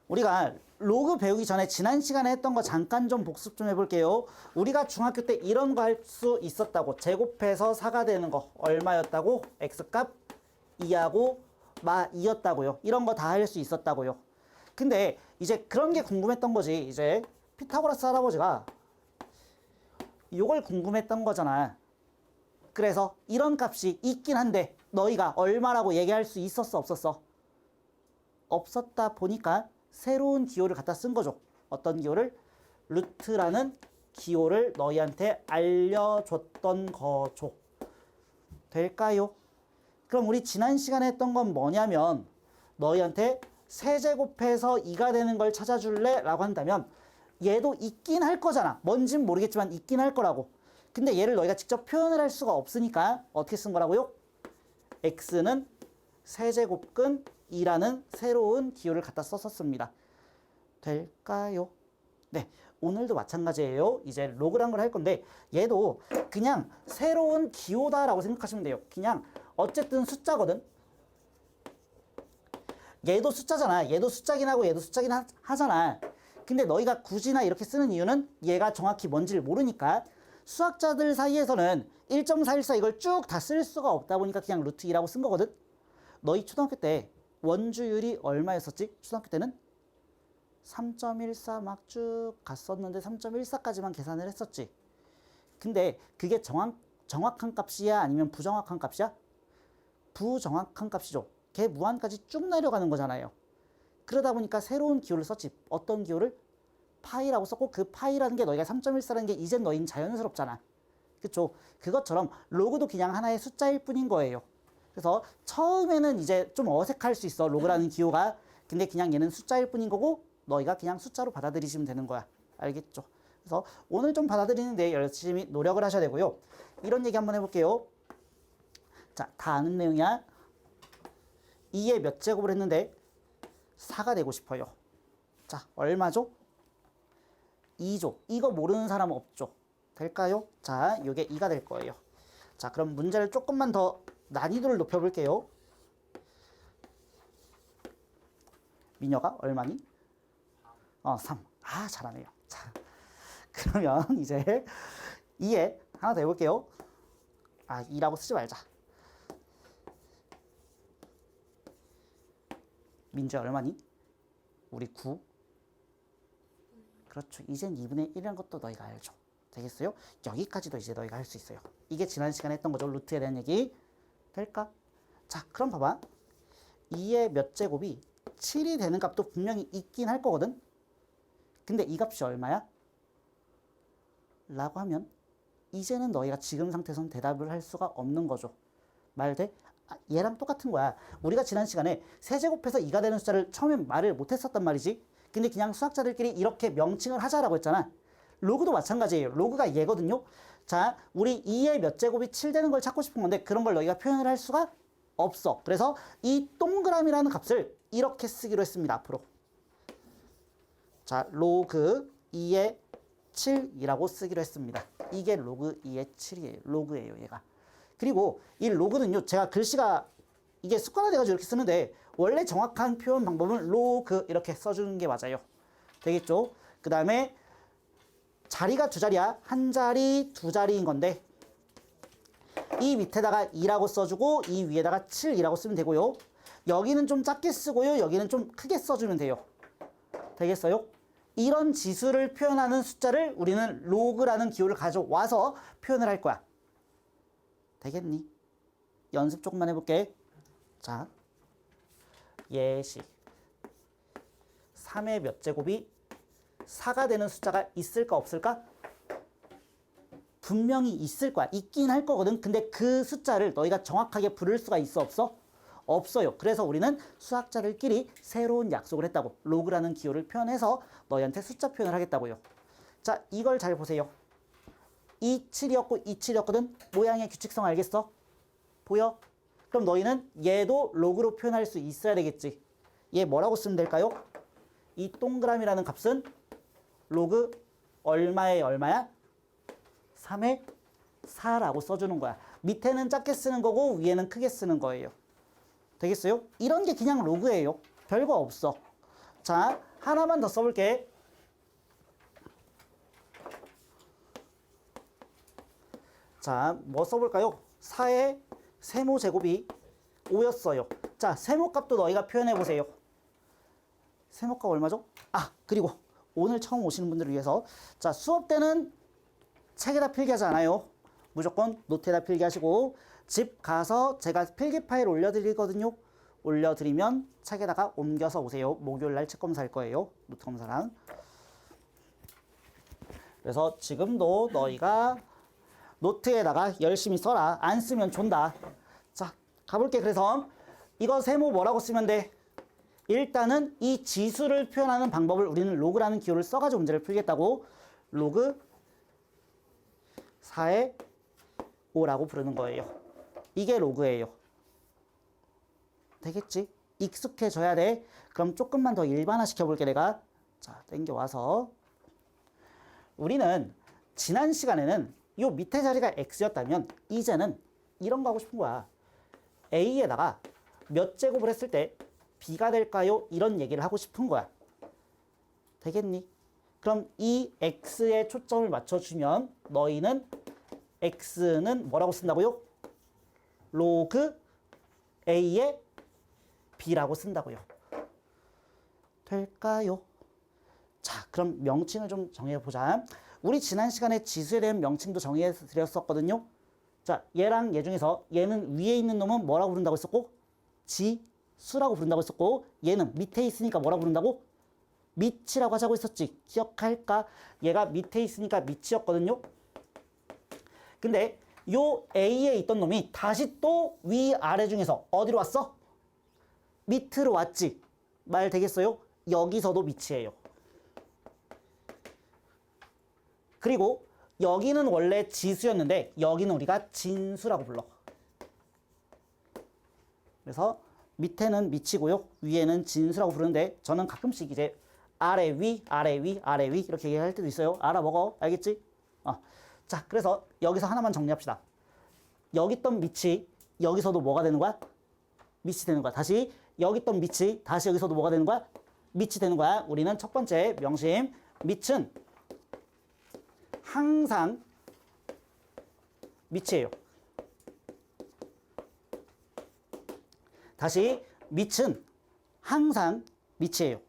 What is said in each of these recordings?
우리가 로그 배우기 전에 지난 시간에 했던 거 잠깐 좀 복습 좀 해볼게요. 우리가 중학교 때 이런 거 할 수 있었다고. 제곱해서 4가 되는 거 얼마였다고? x값 2하고 마 2였다고요. 이런 거 다 할 수 있었다고요. 근데 이제 그런 게 궁금했던 거지. 이제 피타고라스 할아버지가 요걸 궁금했던 거잖아. 그래서 이런 값이 있긴 한데 너희가 얼마라고 얘기할 수 있었어, 없었어? 없었다 보니까 새로운 기호를 갖다 쓴 거죠. 어떤 기호를? 루트라는 기호를 너희한테 알려줬던 거죠. 될까요? 그럼 우리 지난 시간에 했던 건 뭐냐면 너희한테 세제곱해서 2가 되는 걸 찾아줄래? 라고 한다면 얘도 있긴 할 거잖아. 뭔진 모르겠지만 있긴 할 거라고. 근데 얘를 너희가 직접 표현을 할 수가 없으니까 어떻게 쓴 거라고요? x는 세제곱근 2라는 새로운 기호를 갖다 썼었습니다. 될까요? 네, 오늘도 마찬가지예요. 이제 로그란 걸 할 건데 얘도 그냥 새로운 기호다라고 생각하시면 돼요. 그냥 어쨌든 숫자거든. 얘도 숫자잖아. 얘도 숫자긴 하고 얘도 숫자긴 하잖아. 근데 너희가 굳이나 이렇게 쓰는 이유는 얘가 정확히 뭔지를 모르니까 수학자들 사이에서는 1.414 이걸 쭉 다 쓸 수가 없다 보니까 그냥 루트 2라고 쓴 거거든. 너희 초등학교 때 원주율이 얼마였었지? 초등학교 때는 3.14 막 쭉 갔었는데 3.14까지만 계산을 했었지. 근데 그게 정확한 값이야? 아니면 부정확한 값이야? 부정확한 값이죠. 걔 무한까지 쭉 내려가는 거잖아요. 그러다 보니까 새로운 기호를 썼지. 어떤 기호를? 파이라고 썼고 그 파이라는 게 너희가 3.14라는 게 이젠 너희는 자연스럽잖아. 그쵸? 그것처럼 로그도 그냥 하나의 숫자일 뿐인 거예요. 그래서 처음에는 이제 좀 어색할 수 있어. 로그라는 기호가. 근데 그냥 얘는 숫자일 뿐인 거고 너희가 그냥 숫자로 받아들이시면 되는 거야. 알겠죠? 그래서 오늘 좀 받아들이는데 열심히 노력을 하셔야 되고요. 이런 얘기 한번 해볼게요. 자, 다 아는 내용이야. 2의 몇 제곱을 했는데 4가 되고 싶어요. 자, 얼마죠? 2죠. 이거 모르는 사람 없죠? 될까요? 자, 이게 2가 될 거예요. 자, 그럼 문제를 조금만 더 난이도를 높여볼게요. 민혁아, 얼마니? 3. 아, 잘하네요. 자, 그러면 이제 2에 하나 더 해볼게요. 2라고 쓰지 말자. 민주야, 얼마니? 우리 9. 그렇죠. 이젠 2분의 1이라는 것도 너희가 알죠. 되겠어요? 여기까지도 이제 너희가 할 수 있어요. 이게 지난 시간에 했던 거죠. 루트에 대한 얘기. 될까? 자, 그럼 봐봐. 2의 몇 제곱이 7이 되는 값도 분명히 있긴 할 거거든. 근데 이 값이 얼마야? 라고 하면 이제는 너희가 지금 상태에서는 대답을 할 수가 없는 거죠. 말 돼? 얘랑 똑같은 거야. 우리가 지난 시간에 세제곱해서 2가 되는 숫자를 처음엔 말을 못했었단 말이지. 근데 그냥 수학자들끼리 이렇게 명칭을 하자라고 했잖아. 로그도 마찬가지예요. 로그가 얘거든요. 자, 우리 2의 몇 제곱이 7 되는 걸 찾고 싶은 건데 그런 걸 너희가 표현을 할 수가 없어. 그래서 이 동그라미라는 값을 이렇게 쓰기로 했습니다. 앞으로. 자, 로그 2의 7이라고 쓰기로 했습니다. 이게 로그 2의 7이에요. 로그예요, 얘가. 그리고 이 로그는요, 제가 글씨가 이게 습관화돼가지고 이렇게 쓰는데 원래 정확한 표현 방법은 로그 이렇게 써주는 게 맞아요. 되겠죠? 그 다음에 자리가 두 자리야. 한 자리, 두 자리인 건데 이 밑에다가 2라고 써주고 이 위에다가 7이라고 쓰면 되고요. 여기는 좀 작게 쓰고요. 여기는 좀 크게 써주면 돼요. 되겠어요? 이런 지수를 표현하는 숫자를 우리는 로그라는 기호를 가져와서 표현을 할 거야. 되겠니? 연습 조금만 해볼게. 자, 예시. 3의 몇 제곱이 4가 되는 숫자가 있을까 없을까? 분명히 있을 거야. 있긴 할 거거든. 근데 그 숫자를 너희가 정확하게 부를 수가 있어 없어? 없어요. 그래서 우리는 수학자들끼리 새로운 약속을 했다고. 로그라는 기호를 표현해서 너희한테 숫자 표현을 하겠다고요. 자, 이걸 잘 보세요. 27이었고 27이었거든. 모양의 규칙성 알겠어? 보여? 그럼 너희는 얘도 로그로 표현할 수 있어야 되겠지. 얘 뭐라고 쓰면 될까요? 이 동그라미라는 값은 로그 얼마의 얼마야? 3의 4라고 써주는 거야. 밑에는 작게 쓰는 거고 위에는 크게 쓰는 거예요. 되겠어요? 이런 게 그냥 로그예요. 별거 없어. 자, 하나만 더 써볼게. 자, 뭐 써볼까요? 4의 세모 제곱이 5였어요. 자, 세모값도 너희가 표현해보세요. 세모값 얼마죠? 아, 그리고 오늘 처음 오시는 분들을 위해서 자, 수업 때는 책에다 필기하지 않아요. 무조건 노트에다 필기하시고 집 가서 제가 필기 파일 올려드리거든요. 올려드리면 책에다가 옮겨서 오세요. 목요일날 책 검사할 거예요. 노트 검사랑. 그래서 지금도 너희가 노트에다가 열심히 써라. 안 쓰면 존다. 자, 가볼게. 그래서 이거 세모 뭐라고 쓰면 돼? 일단은 이 지수를 표현하는 방법을 우리는 로그라는 기호를 써가지고 문제를 풀겠다고. 로그 4의 5라고 부르는 거예요. 이게 로그예요. 되겠지? 익숙해져야 돼. 그럼 조금만 더 일반화 시켜볼게 내가. 자, 땡겨와서 우리는 지난 시간에는 요 밑에 자리가 x였다면 이제는 이런 거 하고 싶은 거야. a에다가 몇 제곱을 했을 때 b가 될까요? 이런 얘기를 하고 싶은 거야. 되겠니? 그럼 이 x에 초점을 맞춰주면 너희는 x는 뭐라고 쓴다고요? 로그 a의 b라고 쓴다고요. 될까요? 자, 그럼 명칭을 좀 정해보자. 우리 지난 시간에 지수에 대한 명칭도 정해드렸었거든요. 자, 얘랑 얘 중에서 얘는 위에 있는 놈은 뭐라고 부른다고 했었고 지수라고 부른다고 했었고 얘는 밑에 있으니까 뭐라고 부른다고? 밑이라고 하자고 했었지. 기억할까? 얘가 밑에 있으니까 밑이었거든요. 근데 요 A에 있던 놈이 다시 또 위아래 중에서 어디로 왔어? 밑으로 왔지. 말 되겠어요? 여기서도 밑이에요. 그리고 여기는 원래 지수였는데 여기는 우리가 진수라고 불러. 그래서 밑에는 밑이고요. 위에는 진수라고 부르는데 저는 가끔씩 이제 아래 위, 아래 위, 아래 위 이렇게 얘기할 때도 있어요. 알아먹어. 알겠지? 자, 그래서 여기서 하나만 정리합시다. 여기 있던 밑이 여기서도 뭐가 되는 거야? 밑이 되는 거야. 다시 여기 있던 밑이 다시 여기서도 뭐가 되는 거야? 밑이 되는 거야. 우리는 첫 번째 명심. 밑은 항상 밑이에요. 다시 밑은 항상 밑이에요.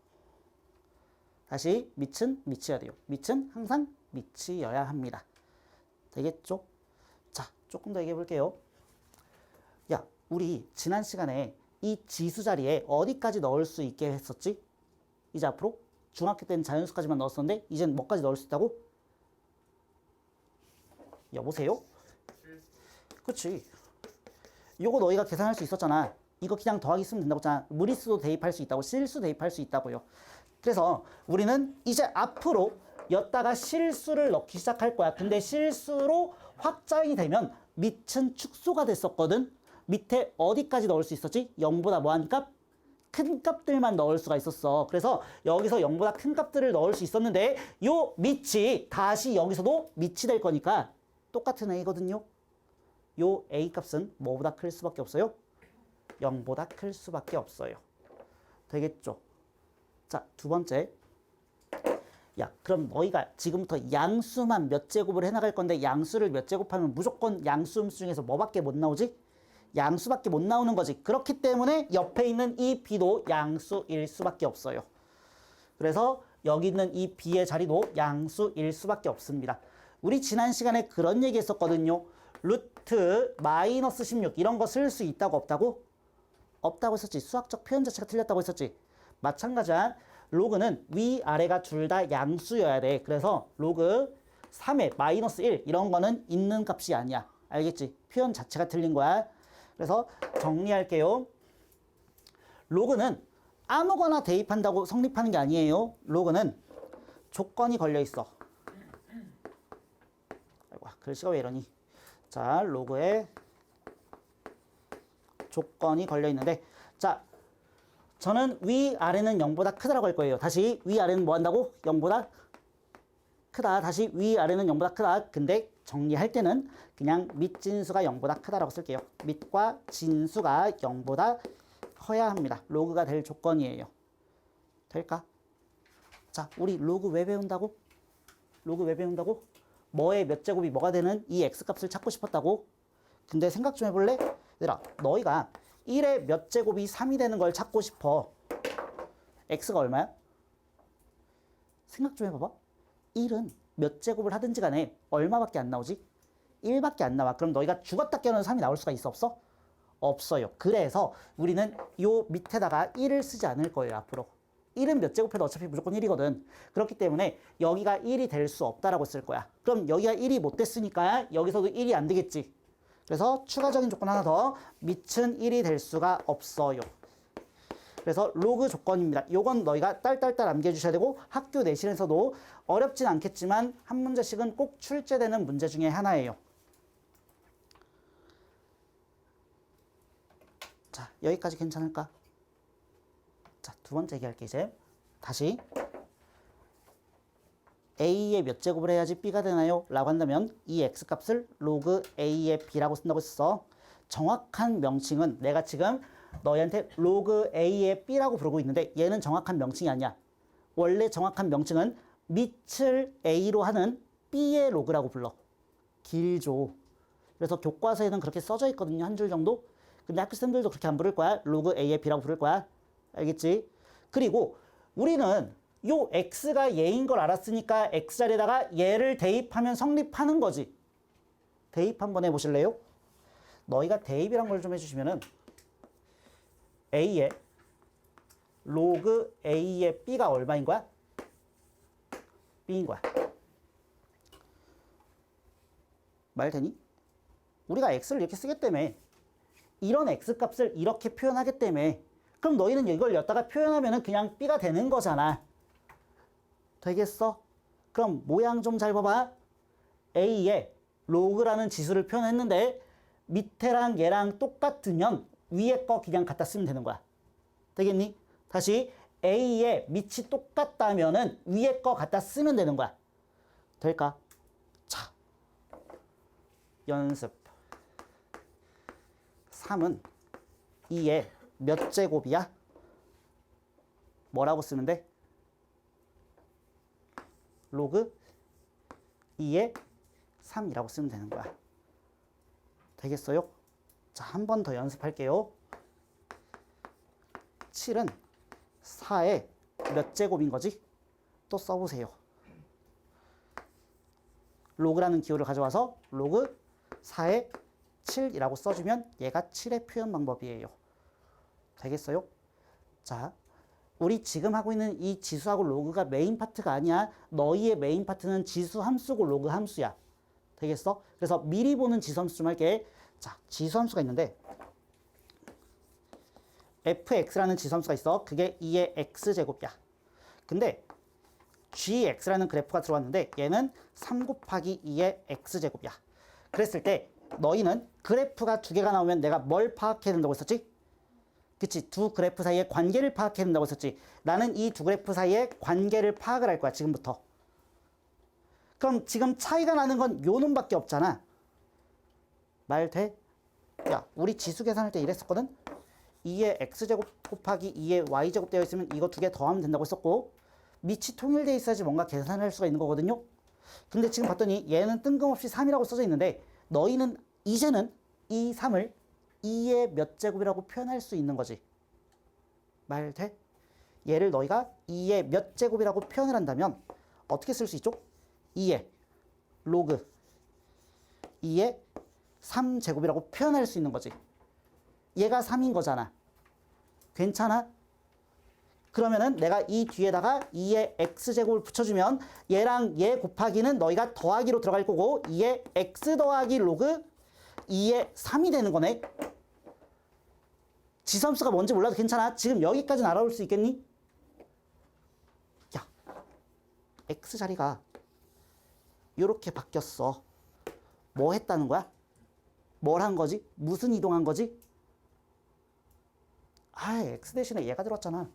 다시 밑은 밑이어야 돼요. 밑은 항상 밑이어야 합니다. 되겠죠? 자, 조금 더 얘기해 볼게요. 야, 우리 지난 시간에 이 지수 자리에 어디까지 넣을 수 있게 했었지? 이제 앞으로 중학교 때는 자연수까지만 넣었었는데 이제는 뭐까지 넣을 수 있다고? 여보세요? 그치. 요거 너희가 계산할 수 있었잖아. 이거 그냥 더하기 쓰면 된다고 했잖아. 무리수도 대입할 수 있다고, 실수 대입할 수 있다고요. 그래서 우리는 이제 앞으로 였다가 실수를 넣기 시작할 거야. 근데 실수로 확장이 되면 밑은 축소가 됐었거든. 밑에 어디까지 넣을 수 있었지? 0보다 뭐한 값? 큰 값들만 넣을 수가 있었어. 그래서 여기서 0보다 큰 값들을 넣을 수 있었는데 요 밑이 다시 여기서도 밑이 될 거니까 똑같은 a거든요. 요 a 값은 뭐보다 클 수밖에 없어요? 0보다 클 수밖에 없어요. 되겠죠? 자, 두 번째. 야, 그럼 너희가 지금부터 양수만 몇 제곱을 해나갈 건데 양수를 몇 제곱하면 무조건 양수음수 중에서 뭐밖에 못 나오지? 양수밖에 못 나오는 거지. 그렇기 때문에 옆에 있는 이 b도 양수일 수밖에 없어요. 그래서 여기 있는 이 b의 자리도 양수일 수밖에 없습니다. 우리 지난 시간에 그런 얘기 했었거든요. 루트 마이너스 16 이런 거 쓸 수 있다고 없다고? 없다고 했었지. 수학적 표현 자체가 틀렸다고 했었지. 마찬가지야. 로그는 위아래가 둘 다 양수여야 돼. 그래서 로그 3의 마이너스 1 이런 거는 있는 값이 아니야. 알겠지? 표현 자체가 틀린 거야. 그래서 정리할게요. 로그는 아무거나 대입한다고 성립하는 게 아니에요. 로그는 조건이 걸려 있어. 아이고, 글씨가 왜 이러니? 자, 로그에 조건이 걸려 있는데, 자, 저는 위아래는 0보다 크다라고 할 거예요. 다시 위아래는 뭐 한다고? 0보다 크다. 다시 위아래는 0보다 크다. 근데 정리할 때는 그냥 밑진수가 0보다 크다라고 쓸게요. 밑과 진수가 0보다 커야 합니다. 로그가 될 조건이에요. 될까? 자, 우리 로그 왜 배운다고? 로그 왜 배운다고? 뭐의 몇 제곱이 뭐가 되는 이 x값을 찾고 싶었다고? 근데 생각 좀 해볼래? 얘들아, 너희가 1의 몇 제곱이 3이 되는 걸 찾고 싶어. x가 얼마야? 생각 좀 해봐봐. 1은 몇 제곱을 하든지 간에 얼마밖에 안 나오지? 1밖에 안 나와. 그럼 너희가 죽었다 깨어나는 3이 나올 수가 있어, 없어? 없어요. 그래서 우리는 요 밑에다가 1을 쓰지 않을 거예요, 앞으로. 1은 몇 제곱해도 어차피 무조건 1이거든. 그렇기 때문에 여기가 1이 될 수 없다라고 쓸 거야. 그럼 여기가 1이 못 됐으니까 여기서도 1이 안 되겠지. 그래서 추가적인 조건 하나 더. 밑은 1이 될 수가 없어요. 그래서 로그 조건입니다. 요건 너희가 딸딸딸 남겨주셔야 되고 학교 내신에서도 어렵진 않겠지만 한 문제씩은 꼭 출제되는 문제 중에 하나예요. 자, 여기까지 괜찮을까? 자, 두 번째 얘기할게 이제. 다시 a의 몇 제곱을 해야지 b가 되나요? 라고 한다면 이 x값을 로그 a의 b라고 쓴다고 했어. 정확한 명칭은 내가 지금 너희한테 로그 a의 b라고 부르고 있는데 얘는 정확한 명칭이 아니야. 원래 정확한 명칭은 밑을 a로 하는 b의 로그라고 불러. 길죠. 그래서 교과서에는 그렇게 써져 있거든요. 한 줄 정도. 근데 학교생들도 그렇게 안 부를 거야. 로그 a의 b라고 부를 거야. 알겠지? 그리고 우리는 요 x가 얘인 걸 알았으니까 x자리에다가 얘를 대입하면 성립하는 거지. 대입 한번 해보실래요? 너희가 대입이란 걸 좀 해주시면은 a의 로그 a의 b가 얼마인 거야? b인 거야. 말 되니? 우리가 x를 이렇게 쓰기 때문에 이런 x값을 이렇게 표현하기 때문에 그럼 너희는 이걸 여기다가 표현하면은 그냥 b가 되는 거잖아. 되겠어? 그럼 모양 좀 잘 봐봐. a의 로그라는 지수를 표현했는데 밑에랑 얘랑 똑같으면 위에 거 그냥 갖다 쓰면 되는 거야. 되겠니? 다시 a의 밑이 똑같다면은 위에 거 갖다 쓰면 되는 거야. 될까? 자, 연습. 3은 2의 몇 제곱이야? 뭐라고 쓰면 돼? 로그 2의 3이라고 쓰면 되는 거야. 되겠어요? 자, 한 번 더 연습할게요. 7은 4의 몇 제곱인 거지? 또 써보세요. 로그라는 기호를 가져와서 로그 4의 7이라고 써주면 얘가 7의 표현 방법이에요. 되겠어요? 자, 우리 지금 하고 있는 이 지수하고 로그가 메인 파트가 아니야. 너희의 메인 파트는 지수 함수고 로그 함수야. 되겠어? 그래서 미리 보는 지수 함수 좀 할게. 자, 지수 함수가 있는데 fx라는 지수 함수가 있어. 그게 2의 x제곱이야. 근데 gx라는 그래프가 들어왔는데 얘는 3 곱하기 2의 x제곱이야. 그랬을 때 너희는 그래프가 두 개가 나오면 내가 뭘 파악해야 된다고 했었지? 그치? 두 그래프 사이의 관계를 파악해야 된다고 했었지. 나는 이 두 그래프 사이의 관계를 파악을 할 거야, 지금부터. 그럼 지금 차이가 나는 건 요 놈밖에 없잖아. 말 돼? 야, 우리 지수 계산할 때 이랬었거든? 2의 x제곱 곱하기 2의 y제곱 되어 있으면 이거 두 개 더하면 된다고 했었고 밑이 통일되어 있어야지 뭔가 계산을 할 수가 있는 거거든요. 근데 지금 봤더니 얘는 뜬금없이 3이라고 써져 있는데 너희는 이제는 이 3을 2의 몇 제곱이라고 표현할 수 있는 거지. 말 돼? 얘를 너희가 2의 몇 제곱이라고 표현을 한다면 어떻게 쓸 수 있죠? 2의 로그 2의 3제곱이라고 표현할 수 있는 거지. 얘가 3인 거잖아. 괜찮아? 그러면은 내가 이 뒤에다가 2의 x제곱을 붙여주면 얘랑 얘 곱하기는 너희가 더하기로 들어갈 거고 2의 x 더하기 로그 2의 3이 되는 거네. 지수함수가 뭔지 몰라도 괜찮아. 지금 여기까지는 알아올 수 있겠니? 야, x 자리가 이렇게 바뀌었어. 뭐 했다는 거야? 뭘 한 거지? 무슨 이동한 거지? 아, x 대신에 얘가 들어왔잖아.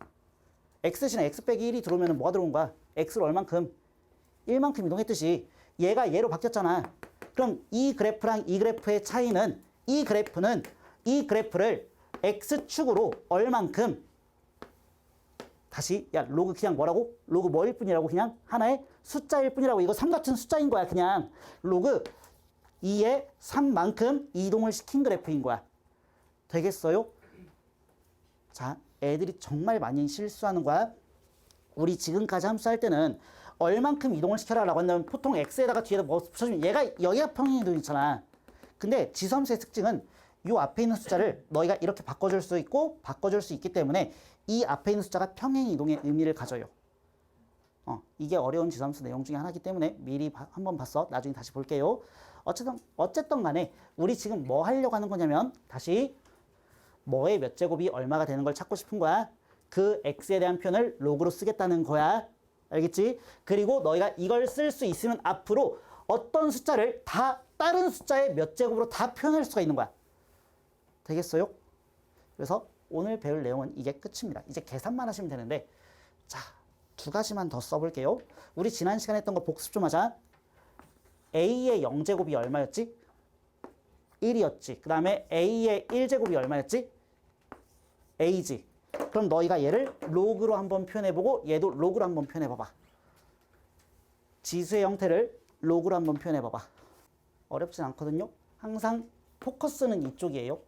x 대신에 x 빼기 1이 들어오면 뭐가 들어온 거야? x를 얼만큼? 1만큼 이동했듯이 얘가 얘로 바뀌었잖아. 그럼 이 그래프랑 이 그래프의 차이는 이 그래프는 이 그래프를 x축으로 얼만큼 다시 야 로그 그냥 뭐라고? 로그 뭐일 뿐이라고 그냥 하나의 숫자일 뿐이라고. 이거 3 같은 숫자인 거야. 그냥 로그 2에 3만큼 이동을 시킨 그래프인 거야. 되겠어요? 자, 애들이 정말 많이 실수하는 거야. 우리 지금까지 함수할 때는 얼만큼 이동을 시켜라라고 한다면 보통 x에다가 뒤에다 뭐 붙여주면 얘가 여기가 평행이동 있잖아. 근데 지수함수의 특징은 요 앞에 있는 숫자를 너희가 이렇게 바꿔줄 수 있고 바꿔줄 수 있기 때문에 이 앞에 있는 숫자가 평행이동의 의미를 가져요. 이게 어려운 지수함수 내용 중에 하나이기 때문에 미리 한번 봤어. 나중에 다시 볼게요. 어쨌든 간에 우리 지금 뭐 하려고 하는 거냐면 다시 뭐의 몇 제곱이 얼마가 되는 걸 찾고 싶은 거야. 그 x에 대한 표현을 로그로 쓰겠다는 거야. 알겠지? 그리고 너희가 이걸 쓸 수 있으면 앞으로 어떤 숫자를 다 다른 숫자의 몇 제곱으로 다 표현할 수가 있는 거야. 되겠어요? 그래서 오늘 배울 내용은 이게 끝입니다. 이제 계산만 하시면 되는데 자, 2가지만 더 써볼게요. 우리 지난 시간에 했던 거 복습 좀 하자. a의 0제곱이 얼마였지? 1이었지. 그 다음에 a의 1제곱이 얼마였지? a지. 그럼 너희가 얘를 로그로 한번 표현해보고 얘도 로그로 한번 표현해봐봐. 지수의 형태를 로그로 한번 표현해봐봐. 어렵진 않거든요. 항상 포커스는 이쪽이에요.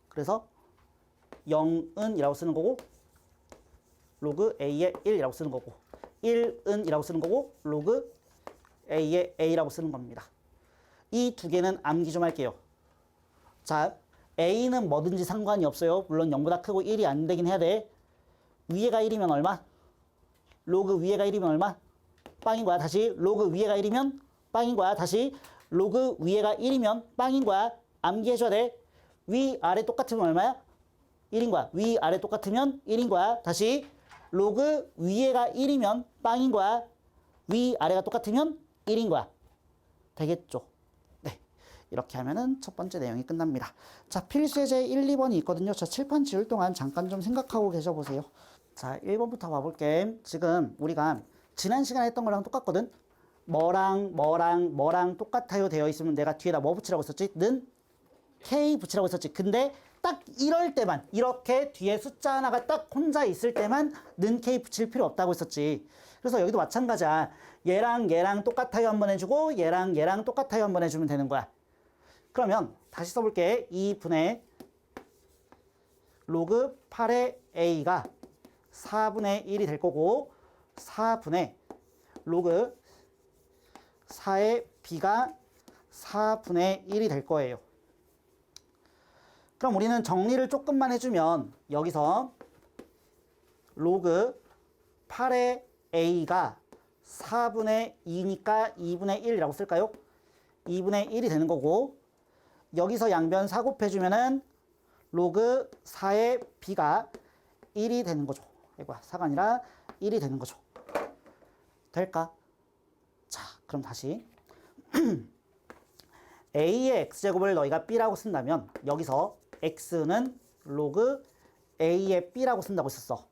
그래서 0은 이라고 쓰는 거고 로그 a의 1이라고 쓰는 거고 1은 이라고 쓰는 거고 로그 a의 a라고 쓰는 겁니다. 이 두 개는 암기 좀 할게요. 자, a는 뭐든지 상관이 없어요. 물론 0보다 크고 1이 안 되긴 해야 돼. 위에가 1이면 얼마? 로그 위에가 1이면 얼마? 빵인 거야. 다시 로그 위에가 1이면 빵인 거야. 다시 로그 위에가 1이면 빵인 거야. 암기해줘야 돼. 위 아래 똑같으면 얼마야? 1인 거야. 위 아래 똑같으면 1인 거야. 다시 로그 위에가 1이면 빵인 거야. 위 아래가 똑같으면 1인 거야. 되겠죠? 네. 이렇게 하면은 첫 번째 내용이 끝납니다. 자, 필수예제 1, 2번이 있거든요. 자, 칠판 지울 동안 잠깐 좀 생각하고 계셔보세요. 자, 1번부터 봐볼게. 지금 우리가 지난 시간에 했던 거랑 똑같거든? 뭐랑 똑같아요 되어 있으면 내가 뒤에다 뭐 붙이라고 했었지? 는 K 붙이라고 했었지. 근데 딱 이럴 때만, 이렇게 뒤에 숫자 하나가 딱 혼자 있을 때만 는 K 붙일 필요 없다고 했었지. 그래서 여기도 마찬가지야. 얘랑 똑같아요 한번 해주고 얘랑 똑같아요 한번 해주면 되는 거야. 그러면 다시 써볼게. 2분의 로그 8의 A가 4분의 1이 될 거고 4분의 로그 4의 B가 4분의 1이 될 거예요. 그럼 우리는 정리를 조금만 해주면 여기서 로그 8의 A가 4분의 2니까 2분의 1이라고 쓸까요? 2분의 1이 되는 거고 여기서 양변 4 곱해주면은 로그 4의 B가 1이 되는 거죠. 이거 4가 아니라 1이 되는 거죠. 될까? 자, 그럼 다시 A의 X제곱을 너희가 B라고 쓴다면 여기서 X는 로그 A의 B라고 쓴다고 했었어.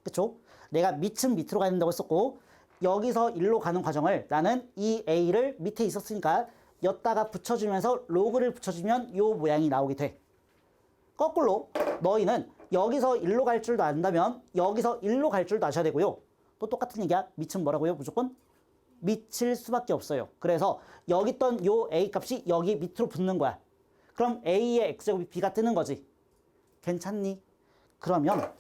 그쵸? 내가 밑은 밑으로 가야 된다고 했었고 여기서 1로 가는 과정을 나는 이 A를 밑에 있었으니까 엿다가 붙여주면서 로그를 붙여주면 요 모양이 나오게 돼. 거꾸로 너희는 여기서 1로 갈 줄도 안다면 여기서 1로 갈 줄도 아셔야 되고요. 또 똑같은 얘기야. 밑은 뭐라고요? 무조건 밑일 수밖에 없어요. 그래서 여기 있던 요 A 값이 여기 밑으로 붙는 거야. 그럼 A의 X제곱이 B가 뜨는 거지. 괜찮니? 그러면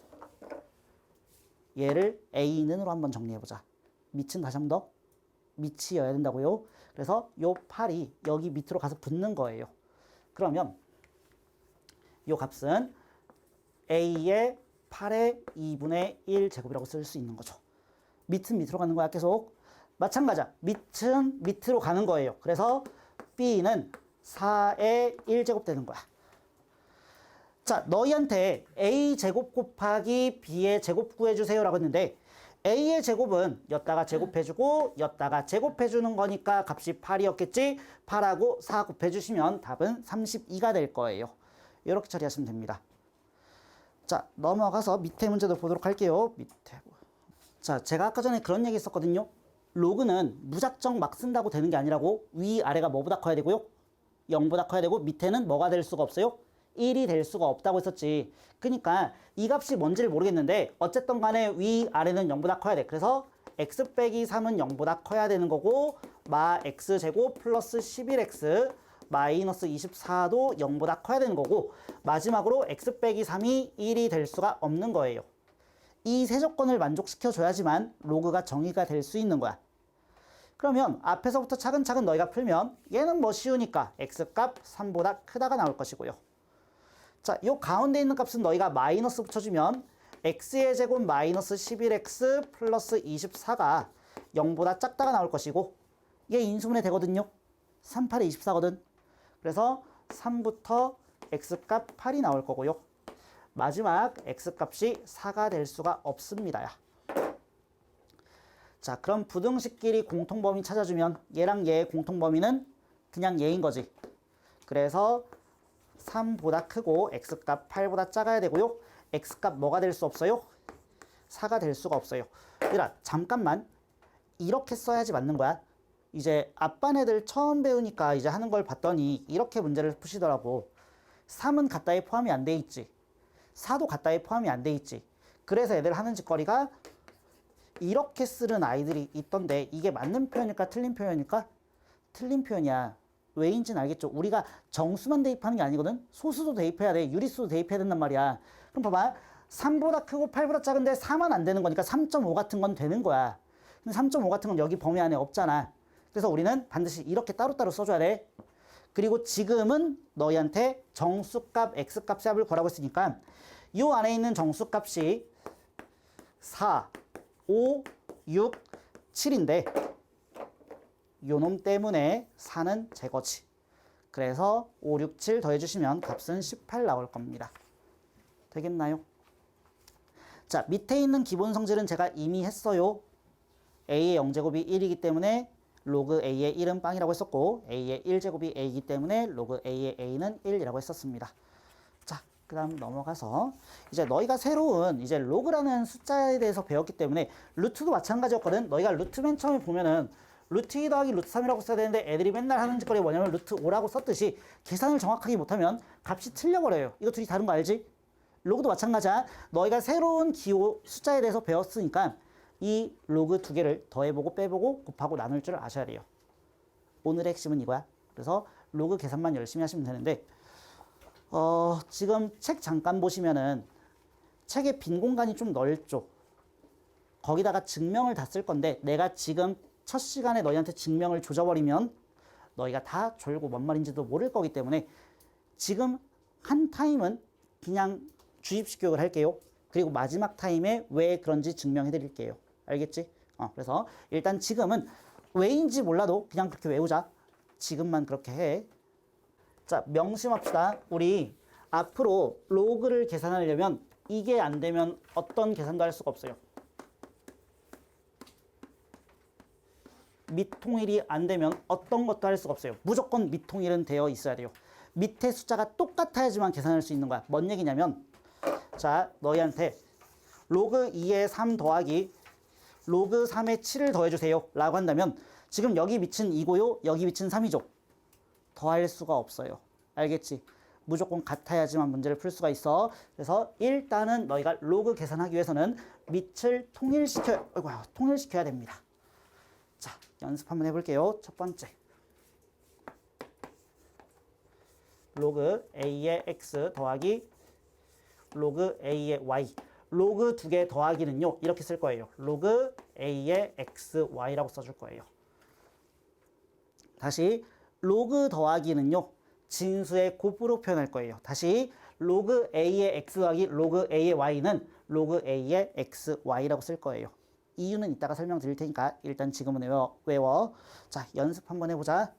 얘를 A는으로 한번 정리해보자. 밑은 다시 한번 더 밑이어야 된다고요. 그래서 요 8이 여기 밑으로 가서 붙는 거예요. 그러면 요 값은 A의 8의 2분의 1 제곱이라고 쓸 수 있는 거죠. 밑은 밑으로 가는 거야. 계속. 마찬가지야. 밑은 밑으로 가는 거예요. 그래서 B는 4의 1제곱 되는 거야. 자, 너희한테 A제곱 곱하기 B의 제곱 구해주세요 라고 했는데 A의 제곱은 엿다가 제곱해주고 엿다가 제곱해주는 거니까 값이 8이었겠지? 8하고 4 곱해주시면 답은 32가 될 거예요. 이렇게 처리하시면 됩니다. 자, 넘어가서 밑에 문제도 보도록 할게요. 밑에. 자, 제가 아까 전에 그런 얘기 했었거든요. 로그는 무작정 막 쓴다고 되는 게 아니라고 위, 아래가 뭐보다 커야 되고요? 0보다 커야 되고 밑에는 뭐가 될 수가 없어요? 1이 될 수가 없다고 했었지. 그러니까 이 값이 뭔지를 모르겠는데 어쨌든 간에 위아래는 0보다 커야 돼. 그래서 x 빼기 3은 0보다 커야 되는 거고 마 x제곱 플러스 11x 마이너스 24도 0보다 커야 되는 거고 마지막으로 x 빼기 3이 1이 될 수가 없는 거예요. 이 세 조건을 만족시켜줘야지만 로그가 정의가 될 수 있는 거야. 그러면 앞에서부터 차근차근 너희가 풀면 얘는 뭐 쉬우니까 x값 3보다 크다가 나올 것이고요. 자, 요 가운데 있는 값은 너희가 마이너스 붙여주면 x의 제곱 마이너스 11x 플러스 24가 0보다 작다가 나올 것이고 얘 인수분해 되거든요. 3, 8에 24거든. 그래서 3부터 x값 8이 나올 거고요. 마지막 x값이 4가 될 수가 없습니다. 자, 그럼 부등식끼리 공통범위 찾아주면 얘랑 얘의 공통범위는 그냥 얘인 거지. 그래서 3보다 크고 x값 8보다 작아야 되고요. x값 뭐가 될 수 없어요? 4가 될 수가 없어요. 얘들아, 잠깐만. 이렇게 써야지 맞는 거야. 이제 앞반 애들 처음 배우니까 이제 하는 걸 봤더니 이렇게 문제를 푸시더라고. 3은 가까이 포함이 안 돼 있지. 4도 가까이 포함이 안 돼 있지. 그래서 애들 하는 짓거리가 이렇게 쓰는 아이들이 있던데 이게 맞는 표현일까 틀린 표현일까? 틀린 표현이야. 왜인지는 알겠죠? 우리가 정수만 대입하는 게 아니거든. 소수도 대입해야 돼. 유리수도 대입해야 된단 말이야. 그럼 봐봐. 3보다 크고 8보다 작은데 4만 안 되는 거니까 3.5 같은 건 되는 거야. 근데 3.5 같은 건 여기 범위 안에 없잖아. 그래서 우리는 반드시 이렇게 따로따로 써줘야 돼. 그리고 지금은 너희한테 정수값, x값 합을 구하라고 했으니까 이 안에 있는 정수값이 4, 5, 6, 7인데 요놈 때문에 4는 제거지. 그래서 5, 6, 7 더해주시면 값은 18 나올 겁니다. 되겠나요? 자, 밑에 있는 기본 성질은 제가 이미 했어요. a의 0제곱이 1이기 때문에 로그 a의 1은 빵이라고 했었고 a의 1제곱이 a이기 때문에 로그 a의 a는 1이라고 했었습니다. 자, 그 다음 넘어가서 이제 너희가 새로운 이제 로그라는 숫자에 대해서 배웠기 때문에 루트도 마찬가지였거든. 너희가 루트 맨 처음에 보면은 루트 2 더하기 루트 3이라고 써야 되는데 애들이 맨날 하는 짓거리 뭐냐면 루트 5라고 썼듯이 계산을 정확하게 못하면 값이 틀려버려요. 이거 둘이 다른 거 알지? 로그도 마찬가지야. 너희가 새로운 기호 숫자에 대해서 배웠으니까 이 로그 두 개를 더해보고 빼보고 곱하고 나눌 줄 아셔야 돼요. 오늘의 핵심은 이거야. 그래서 로그 계산만 열심히 하시면 되는데 지금 책 잠깐 보시면은 책의 빈 공간이 좀 넓죠. 거기다가 증명을 다 쓸 건데 내가 지금 첫 시간에 너희한테 증명을 조져버리면 너희가 다 졸고 뭔 말인지도 모를 거기 때문에 지금 한 타임은 그냥 주입식 교육을 할게요. 그리고 마지막 타임에 왜 그런지 증명해 드릴게요. 알겠지? 그래서 일단 지금은 왜인지 몰라도 그냥 그렇게 외우자. 지금만 그렇게 해. 자, 명심합시다. 우리 앞으로 로그를 계산하려면 이게 안 되면 어떤 계산도 할 수가 없어요. 밑통일이 안 되면 어떤 것도 할 수가 없어요. 무조건 밑통일은 되어 있어야 돼요. 밑에 숫자가 똑같아야지만 계산할 수 있는 거야. 뭔 얘기냐면 자, 너희한테 로그 2에 3 더하기 로그 3에 7을 더해주세요 라고 한다면 지금 여기 밑은 2고요 여기 밑은 3이죠. 더할 수가 없어요. 알겠지? 무조건 같아야지만 문제를 풀 수가 있어. 그래서 일단은 너희가 로그 계산하기 위해서는 밑을 통일시켜야 됩니다. 자, 연습 한번 해볼게요. 첫 번째 로그 a의 x 더하기 로그 a의 y. 로그 두 개 더하기는요 이렇게 쓸 거예요. 로그 a의 x, y라고 써줄 거예요. 다시 로그 더하기는요 진수의 곱으로 표현할 거예요. 다시 로그 a의 x 더하기 로그 a의 y는 로그 a의 x, y라고 쓸 거예요. 이유는 이따가 설명드릴 테니까 일단 지금은 외워. 자, 연습 한번 해보자.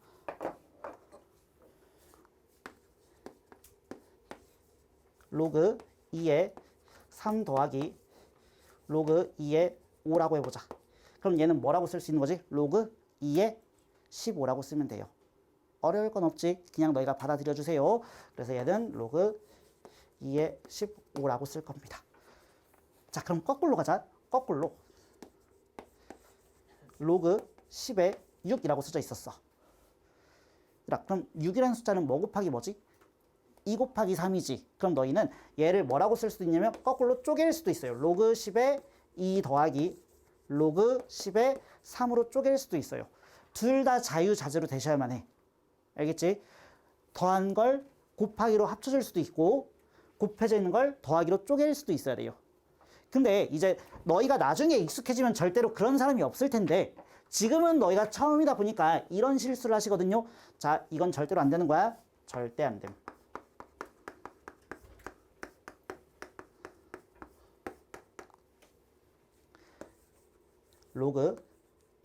로그 2의 3 더하기 로그 2의 5라고 해보자. 그럼 얘는 뭐라고 쓸 수 있는 거지? 로그 2의 15라고 쓰면 돼요. 어려울 건 없지. 그냥 너희가 받아들여 주세요. 그래서 얘는 로그 2의 15라고 쓸 겁니다. 자, 그럼 거꾸로 가자. 거꾸로. 로그 10에 6이라고 써져 있었어. 그럼 6이라는 숫자는 뭐 곱하기 뭐지? 2 곱하기 3이지. 그럼 너희는 얘를 뭐라고 쓸 수도 있냐면 거꾸로 쪼갤 수도 있어요. 로그 10에 2 더하기 로그 10에 3으로 쪼갤 수도 있어요. 둘 다 자유자재로 되셔야만 해. 알겠지? 더한 걸 곱하기로 합쳐질 수도 있고 곱해져 있는 걸 더하기로 쪼갤 수도 있어야 돼요. 근데 이제 너희가 나중에 익숙해지면 절대로 그런 사람이 없을 텐데 지금은 너희가 처음이다 보니까 이런 실수를 하시거든요. 자, 이건 절대로 안 되는 거야. 절대 안 됨. 로그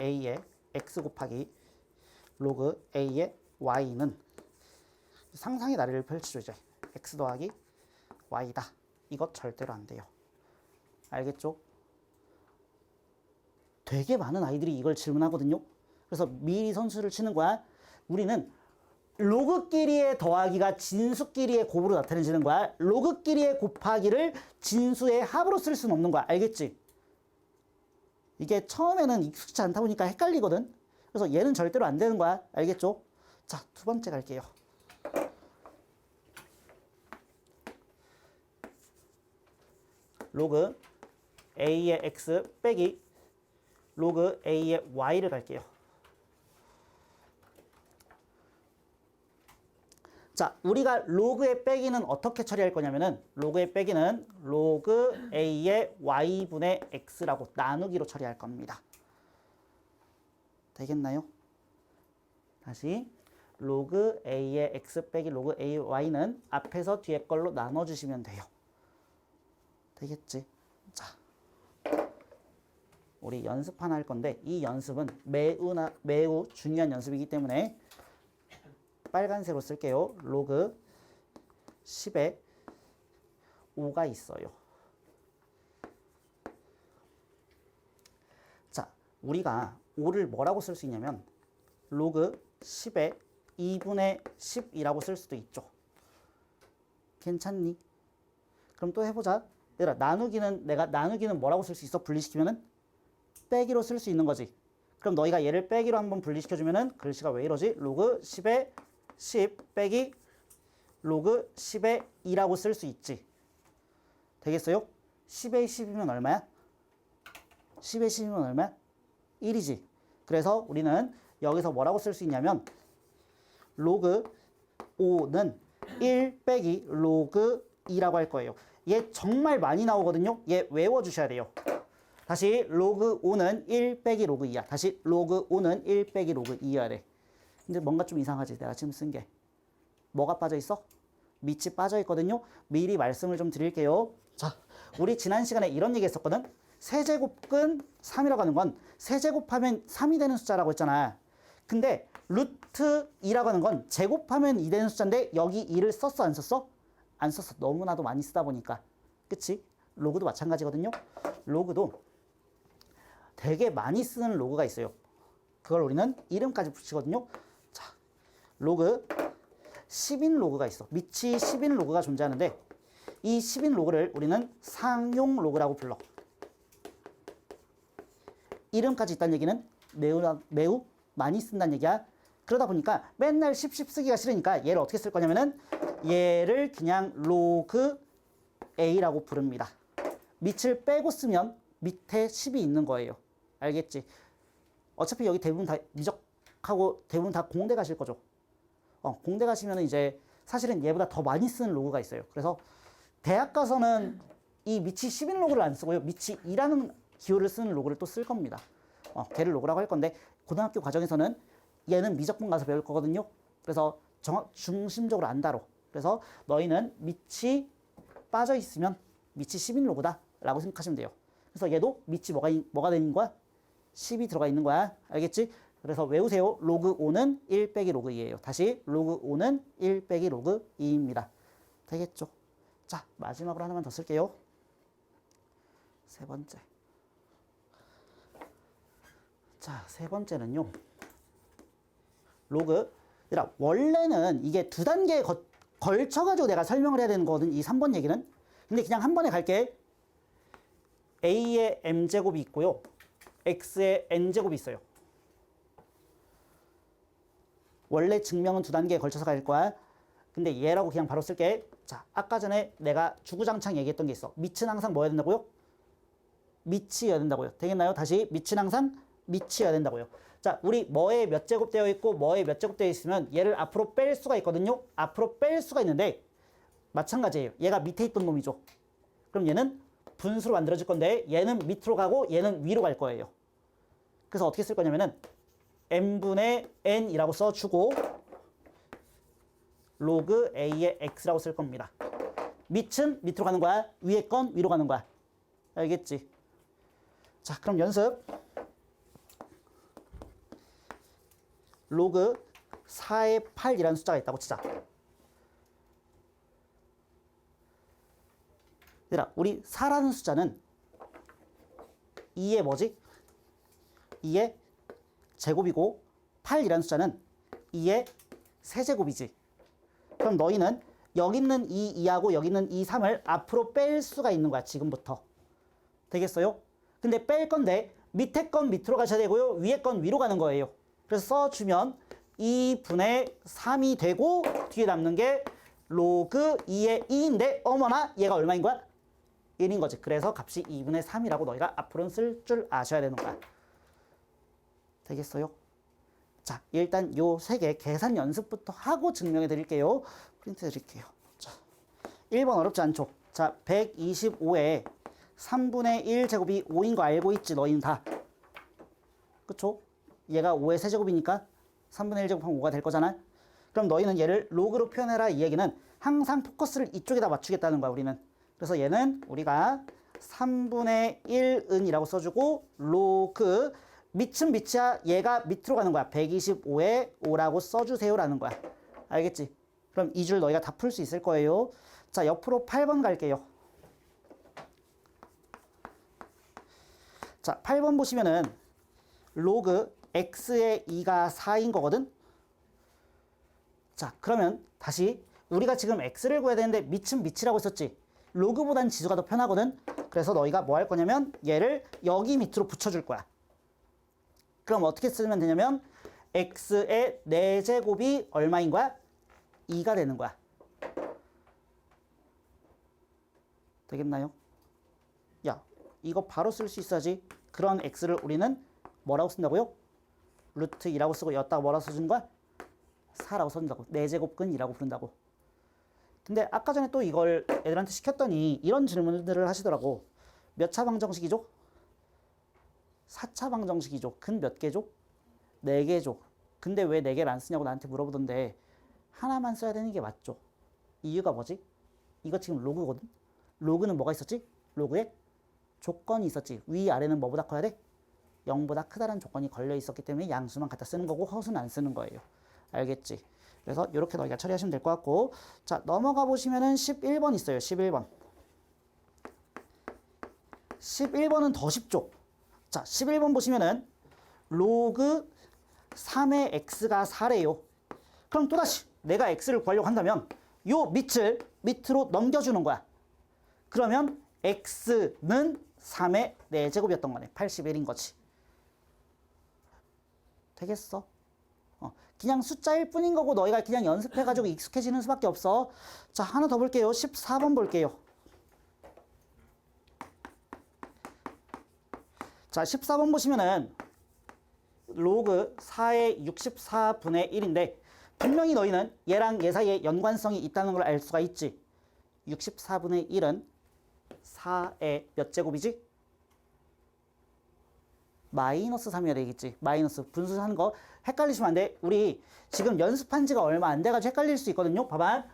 a의 x 곱하기 로그 a의 y는 상상의 나래를 펼치죠. 이제 x 더하기 y다. 이거 절대로 안 돼요. 알겠죠? 되게 많은 아이들이 이걸 질문하거든요. 그래서 미리 선수를 치는 거야. 우리는 로그끼리의 더하기가 진수끼리의 곱으로 나타내지는 거야. 로그끼리의 곱하기를 진수의 합으로 쓸 수는 없는 거야. 알겠지? 이게 처음에는 익숙치 않다 보니까 헷갈리거든. 그래서 얘는 절대로 안 되는 거야. 알겠죠? 자, 두 번째 갈게요. 로그 a의 x 빼기 로그 a의 y를 갈게요. 자, 우리가 로그의 빼기는 어떻게 처리할 거냐면은 로그의 빼기는 로그 a의 y분의 x라고 나누기로 처리할 겁니다. 되겠나요? 다시 로그 a의 x 빼기 로그 a의 y는 앞에서 뒤에 걸로 나눠주시면 돼요. 되겠지? 자, 우리 연습 하나 할 건데 이 연습은 매우 중요한 연습이기 때문에 빨간색으로 쓸게요. 로그 10에 5가 있어요. 자, 우리가 5를 뭐라고 쓸 수 있냐면 로그 10에 2분의 10이라고 쓸 수도 있죠. 괜찮니? 그럼 또 해보자. 얘들아, 내가 나누기는 뭐라고 쓸 수 있어? 분리시키면은 빼기로 쓸 수 있는 거지. 그럼 너희가 얘를 빼기로 한번 분리시켜주면은 글씨가 왜 이러지? 로그 10에 10 빼기 로그 10에 2라고 쓸 수 있지. 되겠어요? 10에 10이면 얼마야? 10에 10이면 얼마야? 1이지. 그래서 우리는 여기서 뭐라고 쓸 수 있냐면 로그 5는 1 빼기 로그 2라고 할 거예요. 얘 정말 많이 나오거든요. 얘 외워주셔야 돼요. 다시 로그 5는 1 빼기 로그 2야. 다시 로그 5는 1 빼기 로그 2여야 돼. 근데 뭔가 좀 이상하지? 내가 지금 쓴 게. 뭐가 빠져 있어? 밑이 빠져 있거든요. 미리 말씀을 좀 드릴게요. 자, 우리 지난 시간에 이런 얘기 했었거든. 세제곱근 3이라고 하는 건 세제곱하면 3이 되는 숫자라고 했잖아. 근데 루트 2라고 하는 건 제곱하면 2 되는 숫자인데 여기 2를 썼어? 안 썼어? 안 썼어. 너무나도 많이 쓰다 보니까. 그치? 로그도 마찬가지거든요. 로그도 되게 많이 쓰는 로그가 있어요. 그걸 우리는 이름까지 붙이거든요. 자, 로그 10인 로그가 있어. 밑이 10인 로그가 존재하는데 이 10인 로그를 우리는 상용 로그라고 불러. 이름까지 있다는 얘기는 매우 많이 쓴다는 얘기야. 그러다 보니까 맨날 10 쓰기가 싫으니까 얘를 어떻게 쓸 거냐면은 얘를 그냥 로그 a라고 부릅니다. 밑을 빼고 쓰면 밑에 10이 있는 거예요. 알겠지? 어차피 여기 대부분 다 미적하고 대부분 다 공대 가실 거죠. 공대 가시면 이제 사실은 얘보다 더 많이 쓰는 로그가 있어요. 그래서 대학 가서는 이 밑이 10인 로그를 안 쓰고요. 밑이 2라는 기호를 쓰는 로그를 또 쓸 겁니다. 걔를 로그라고 할 건데 고등학교 과정에서는 얘는 미적분 가서 배울 거거든요. 그래서 중심적으로 안 다뤄. 그래서 너희는 밑이 빠져 있으면 밑이 10인 로그다 라고 생각하시면 돼요. 그래서 얘도 밑이 뭐가 되는 거야? 10이 들어가 있는 거야. 알겠지? 그래서 외우세요. 로그 5는 1 빼기 로그 2예요. 다시 로그 5는 1 빼기 로그 2입니다. 되겠죠? 자, 마지막으로 하나만 더 쓸게요. 세 번째. 자, 세 번째는요. 로그. 얘들아, 원래는 이게 두 단계에 걸쳐가지고 내가 설명을 해야 되는 거거든. 이 3번 얘기는. 근데 그냥 한 번에 갈게. a의 m제곱이 있고요. x의 n제곱이 있어요. 원래 증명은 두 단계에 걸쳐서 갈 거야. 근데 얘라고 그냥 바로 쓸게. 자, 아까 전에 내가 주구장창 얘기했던 게 있어. 밑은 항상 뭐 해야 된다고요? 밑이어야 된다고요. 되겠나요? 다시 밑은 항상 밑이어야 된다고요. 자, 우리 뭐에 몇 제곱 되어 있고 뭐에 몇 제곱 되어 있으면 얘를 앞으로 뺄 수가 있거든요. 앞으로 뺄 수가 있는데 마찬가지예요. 얘가 밑에 있던 놈이죠. 그럼 얘는 분수로 만들어질 건데 얘는 밑으로 가고 얘는 위로 갈 거예요. 그래서 어떻게 쓸 거냐면은 n분의 n이라고 써주고 로그 a의 x라고 쓸 겁니다. 밑은 밑으로 가는 거야. 위에 건 위로 가는 거야. 알겠지? 자, 그럼 연습. 로그 4의 8이라는 숫자가 있다고 치자. 얘들아, 우리 4라는 숫자는 2의 뭐지? 2의 제곱이고 8이라는 숫자는 2의 세제곱이지. 그럼 너희는 여기 있는 2하고 여기 있는 3을 앞으로 뺄 수가 있는 거야. 지금부터. 되겠어요? 근데 뺄 건데 밑에 건 밑으로 가셔야 되고요. 위에 건 위로 가는 거예요. 그래서 써주면 2분의 3이 되고 뒤에 남는 게 로그 2의 2인데 어머나 얘가 얼마인 거야? 1인 거지. 그래서 값이 2분의 3이라고 너희가 앞으로는 쓸 줄 아셔야 되는 거야. 되겠어요? 자, 일단 요 세 개 계산 연습부터 하고 증명해 드릴게요. 프린트 드릴게요. 자, 1번 어렵지 않죠? 자, 125에 3분의 1 제곱이 5인 거 알고 있지? 너희는 다. 그쵸? 얘가 5의 세제곱이니까 3분의 1 제곱하면 5가 될 거잖아. 그럼 너희는 얘를 로그로 표현해라. 이 얘기는 항상 포커스를 이쪽에다 맞추겠다는 거야, 우리는. 그래서 얘는 우리가 3분의 1은이라고 써주고 로그 밑은 밑이야. 얘가 밑으로 가는 거야. 125에 5라고 써주세요라는 거야. 알겠지? 그럼 이 줄 너희가 다 풀 수 있을 거예요. 자, 옆으로 8번 갈게요. 자, 8번 보시면은 로그 x의 2가 4인 거거든? 자, 그러면 다시 우리가 지금 x를 구해야 되는데 밑은 밑이라고 했었지? 로그보단 지수가 더 편하거든? 그래서 너희가 뭐 할 거냐면 얘를 여기 밑으로 붙여줄 거야. 그럼 어떻게 쓰면 되냐면 x의 4제곱이 얼마인 거야? 2가 되는 거야. 되겠나요? 야, 이거 바로 쓸 수 있어야지. 그런 x를 우리는 뭐라고 쓴다고요? 루트 2라고 쓰고 여기다가 뭐라고 써준 거야? 4라고 써준다고. 4제곱근이라고 부른다고. 근데 아까 전에 또 이걸 애들한테 시켰더니 이런 질문들을 하시더라고. 몇 차 방정식이죠? 4차 방정식이죠. 근 몇 개죠? 4개죠. 근데 왜 4개를 안 쓰냐고 나한테 물어보던데 하나만 써야 되는 게 맞죠. 이유가 뭐지? 이거 지금 로그거든? 로그는 뭐가 있었지? 로그에 조건이 있었지. 위아래는 뭐보다 커야 돼? 0보다 크다는 조건이 걸려 있었기 때문에 양수만 갖다 쓰는 거고 허수는 안 쓰는 거예요. 알겠지? 그래서 이렇게 너희가 처리하시면 될 것 같고, 자, 넘어가 보시면은 11번 있어요. 11번. 11번은 더 쉽죠? 자, 11번 보시면은 로그 3의 x가 4래요. 그럼 또다시 내가 x를 구하려고 한다면 요 밑을 밑으로 넘겨주는 거야. 그러면 x는 3의 4제곱이었던 거네. 81인 거지. 되겠어? 그냥 숫자일 뿐인 거고 너희가 그냥 연습해가지고 익숙해지는 수밖에 없어. 자, 하나 더 볼게요. 14번 볼게요. 자, 14번 보시면은 로그 4의 64분의 1인데 분명히 너희는 얘랑 얘 사이에 연관성이 있다는 걸 알 수가 있지. 64분의 1은 4의 몇 제곱이지? 마이너스 3이어야 되겠지. 마이너스 분수하는 거 헷갈리시면 안 돼. 우리 지금 연습한 지가 얼마 안 돼가지고 헷갈릴 수 있거든요. 봐봐.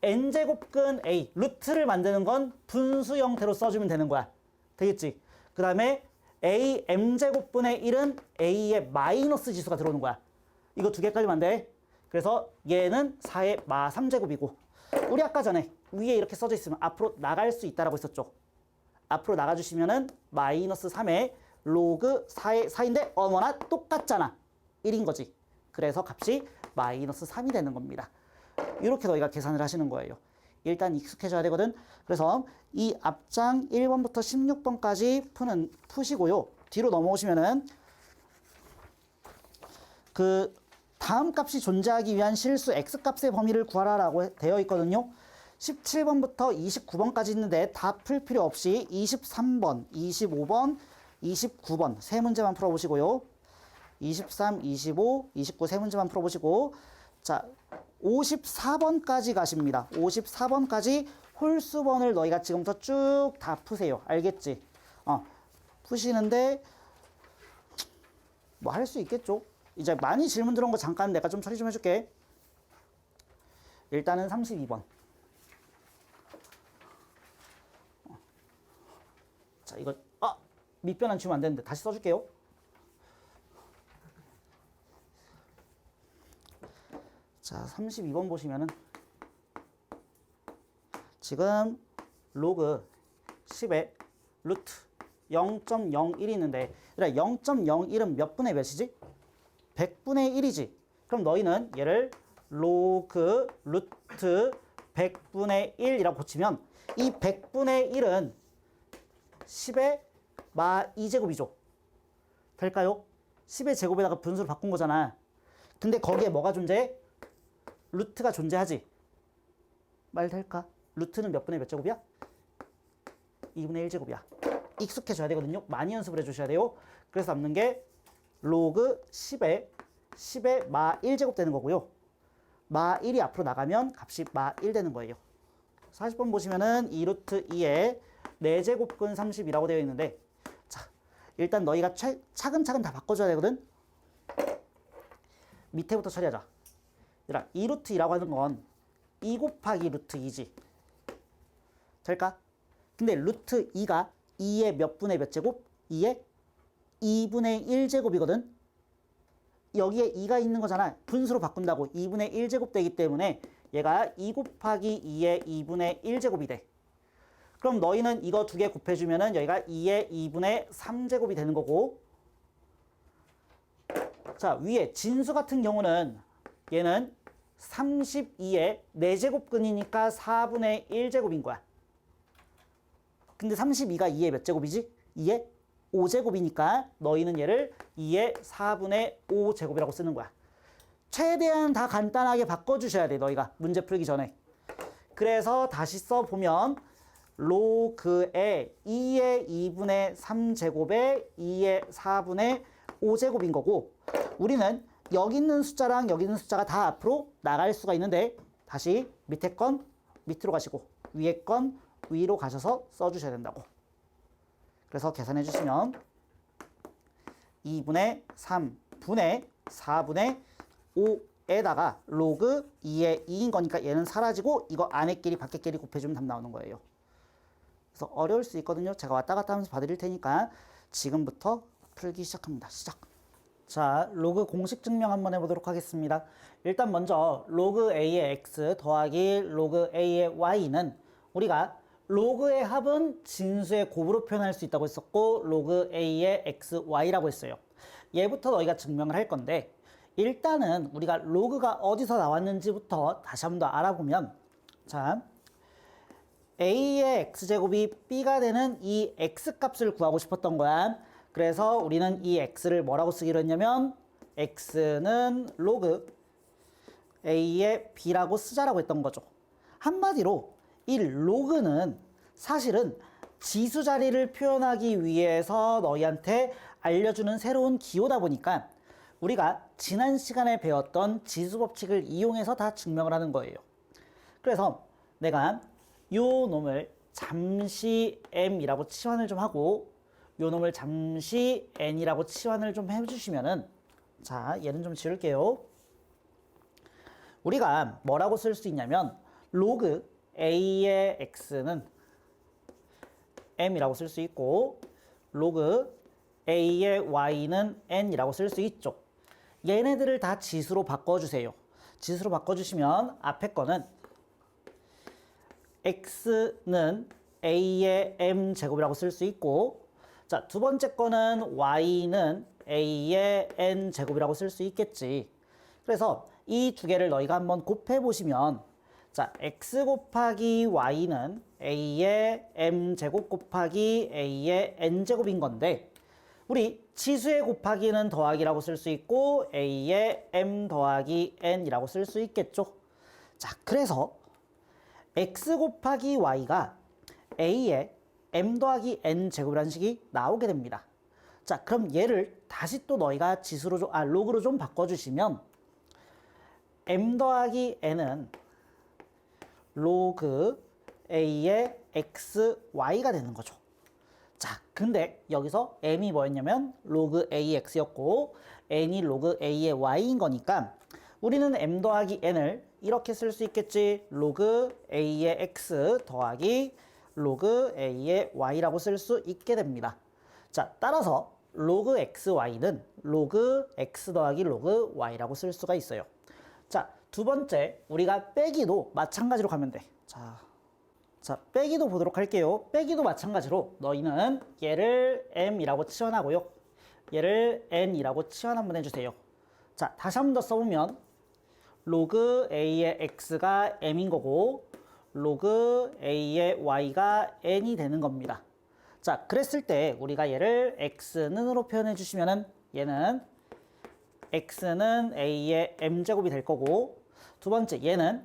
n제곱근 a 루트를 만드는 건 분수 형태로 써주면 되는 거야. 되겠지? 그 다음에 a m제곱분의 1은 a의 마이너스 지수가 들어오는 거야. 이거 두 개 헷갈리면 안 돼. 그래서 얘는 4의 마 3제곱이고 우리 아까 전에 위에 이렇게 써져 있으면 앞으로 나갈 수 있다라고 했었죠. 앞으로 나가주시면은 마이너스 3의 로그 4의 4인데 어머나 똑같잖아. 1인 거지. 그래서 값이 마이너스 3이 되는 겁니다. 이렇게 너희가 계산을 하시는 거예요. 일단 익숙해져야 되거든. 그래서 이 앞장 1번부터 16번까지 푸시고요. 뒤로 넘어오시면은 그 다음 값이 존재하기 위한 실수 x값의 범위를 구하라라고 되어 있거든요. 17번부터 29번까지 있는데 다 풀 필요 없이 23번, 25번, 29번 세 문제만 풀어보시고요. 23, 25, 29 세 문제만 풀어보시고 자 54번까지 가십니다. 54번까지 홀수번을 너희가 지금부터 쭉 다 푸세요. 알겠지? 푸시는데 뭐 할 수 있겠죠? 이제 많이 질문 들어온 거 잠깐 내가 좀 처리 좀 해줄게. 일단은 32번. 자, 이거, 밑변환 지우면 안 되는데 다시 써줄게요. 자, 32번 보시면은 지금 로그 10에 루트 0.01이 있는데 0.01은 몇 분의 몇이지? 100분의 1이지. 그럼 너희는 얘를 로그 루트 100분의 1이라고 고치면 이 100분의 1은 10의 마 2제곱이죠. 될까요? 10의 제곱에다가 분수를 바꾼 거잖아. 근데 거기에 뭐가 존재해? 루트가 존재하지. 말 될까? 루트는 몇 분의 몇 제곱이야? 2분의 1제곱이야. 익숙해져야 되거든요. 많이 연습을 해주셔야 돼요. 그래서 남는 게 로그 10의 마 1제곱 되는 거고요. 마 1이 앞으로 나가면 값이 마 1 되는 거예요. 40번 보시면은 2루트 2에 4제곱근 30이라고 되어 있는데 자, 일단 너희가 차근차근 다 바꿔줘야 되거든. 밑에부터 처리하자. 얘들아, 2루트 2라고 하는 건 2 곱하기 루트 2지. 될까? 근데 루트 2가 2의 몇 분의 몇 제곱? 2의 2분의 1제곱이거든. 여기에 2가 있는 거잖아. 분수로 바꾼다고 2분의 1제곱 되기 때문에 얘가 2 곱하기 2의 2분의 1제곱이 돼. 그럼 너희는 이거 두 개 곱해주면은 여기가 2의 2분의 3제곱이 되는 거고 자 위에 진수 같은 경우는 얘는 32의 4제곱근이니까 4분의 1제곱인 거야. 근데 32가 2의 몇 제곱이지? 2의 5제곱이니까 너희는 얘를 2의 4분의 5제곱이라고 쓰는 거야. 최대한 다 간단하게 바꿔주셔야 돼, 너희가. 문제 풀기 전에. 그래서 다시 써보면 로그의 2의 2분의 3제곱에 2의 4분의 5제곱인 거고 우리는 여기 있는 숫자랑 여기 있는 숫자가 다 앞으로 나갈 수가 있는데 다시 밑에 건 밑으로 가시고 위에 건 위로 가셔서 써주셔야 된다고. 그래서 계산해 주시면 2분의 3분의 4분의 5에다가 로그 2의 2인 거니까 얘는 사라지고 이거 안에끼리 밖에끼리 곱해주면 답 나오는 거예요. 그래서 어려울 수 있거든요. 제가 왔다 갔다 하면서 봐드릴 테니까 지금부터 풀기 시작합니다. 시작. 자, 로그 공식 증명 한번 해보도록 하겠습니다. 일단 먼저 로그 a의 x 더하기 로그 a의 y는 우리가 로그의 합은 진수의 곱으로 표현할 수 있다고 했었고 로그 a의 x, y라고 했어요. 얘부터 너희가 증명을 할 건데 일단은 우리가 로그가 어디서 나왔는지부터 다시 한번 더 알아보면 자 a의 x제곱이 b가 되는 이 x값을 구하고 싶었던 거야. 그래서 우리는 이 x를 뭐라고 쓰기로 했냐면 x는 로그 a의 b라고 쓰자라고 했던 거죠. 한마디로 이 로그는 사실은 지수 자리를 표현하기 위해서 너희한테 알려주는 새로운 기호다 보니까 우리가 지난 시간에 배웠던 지수 법칙을 이용해서 다 증명을 하는 거예요. 그래서 내가 요 놈을 잠시 m이라고 치환을 좀 하고 요 놈을 잠시 n이라고 치환을 좀 해주시면은 자 얘는 좀 지울게요. 우리가 뭐라고 쓸 수 있냐면 로그 a의 x는 m이라고 쓸 수 있고 로그 a의 y는 n이라고 쓸 수 있죠. 얘네들을 다 지수로 바꿔주세요. 지수로 바꿔주시면 앞에 거는 x는 a의 m 제곱이라고 쓸 수 있고 자, 두 번째 거는 y는 a의 n 제곱이라고 쓸 수 있겠지. 그래서 이 두 개를 너희가 한번 곱해 보시면 자, x 곱하기 y는 a의 m 제곱 곱하기 a의 n 제곱인 건데 우리 치수의 곱하기는 더하기라고 쓸 수 있고 a의 m 더하기 n이라고 쓸 수 있겠죠. 자, 그래서 x 곱하기 y가 a의 m 더하기 n 제곱이라는 식이 나오게 됩니다. 자, 그럼 얘를 다시 또 너희가 로그로 좀 바꿔주시면 m 더하기 n은 로그 a의 xy가 되는 거죠. 자, 근데 여기서 m이 뭐였냐면 로그 ax였고 n이 로그 a의 y인 거니까 우리는 m 더하기 n을 이렇게 쓸 수 있겠지. 로그 a의 x 더하기 로그 a의 y라고 쓸 수 있게 됩니다. 자, 따라서 로그 xy는 로그 x 더하기 로그 y라고 쓸 수가 있어요. 자, 두 번째, 우리가 빼기도 마찬가지로 가면 돼. 자, 빼기도 보도록 할게요. 빼기도 마찬가지로 너희는 얘를 m이라고 치환하고요. 얘를 n이라고 치환 한번 해주세요. 자, 다시 한 번 더 써보면 로그 a의 x가 m인 거고 로그 a의 y가 n이 되는 겁니다. 자, 그랬을 때 우리가 얘를 x는으로 표현해 주시면은 얘는 x는 a의 m제곱이 될 거고 두 번째 얘는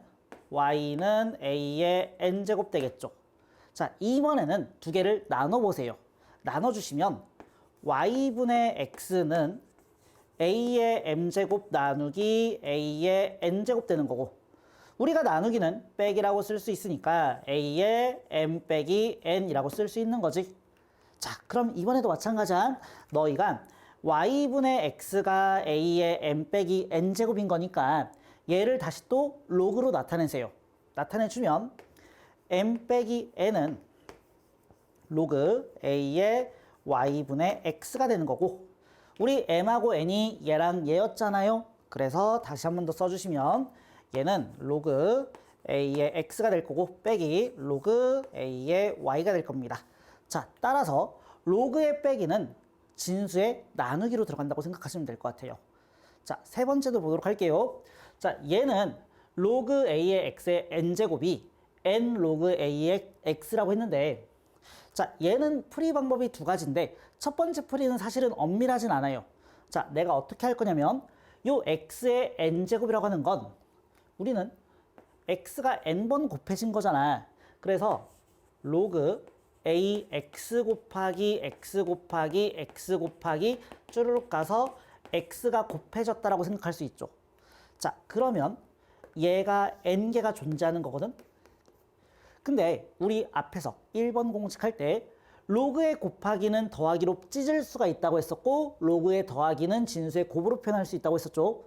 y는 a의 n제곱 되겠죠. 자, 이번에는 두 개를 나눠보세요. 나눠주시면 y분의 x는 a의 m제곱 나누기 a의 n제곱 되는 거고 우리가 나누기는 빼기라고 쓸 수 있으니까 a의 m 빼기 n이라고 쓸 수 있는 거지. 자, 그럼 이번에도 마찬가지야. 너희가 y분의 x가 a의 m 빼기 n제곱인 거니까 얘를 다시 또 로그로 나타내세요. 나타내주면 m 빼기 n은 로그 a의 y분의 x가 되는 거고 우리 m하고 n이 얘랑 얘였잖아요. 그래서 다시 한 번 더 써주시면 얘는 로그 a의 x가 될 거고 빼기 로그 a의 y가 될 겁니다. 자, 따라서 로그의 빼기는 진수의 나누기로 들어간다고 생각하시면 될 것 같아요. 자, 세 번째도 보도록 할게요. 자, 얘는 로그 a의 x의 n제곱이 n 로그 a의 x라고 했는데 자, 얘는 풀이 방법이 두 가지인데 첫 번째 풀이는 사실은 엄밀하진 않아요. 자, 내가 어떻게 할 거냐면 요 x의 n제곱이라고 하는 건 우리는 x가 n번 곱해진 거잖아. 그래서 로그 ax 곱하기 x 곱하기 x 곱하기 쭈르륵 가서 x가 곱해졌다라고 생각할 수 있죠. 자, 그러면 얘가 n개가 존재하는 거거든. 근데 우리 앞에서 1번 공식할 때 로그의 곱하기는 더하기로 찢을 수가 있다고 했었고 로그의 더하기는 진수의 곱으로 표현할 수 있다고 했었죠.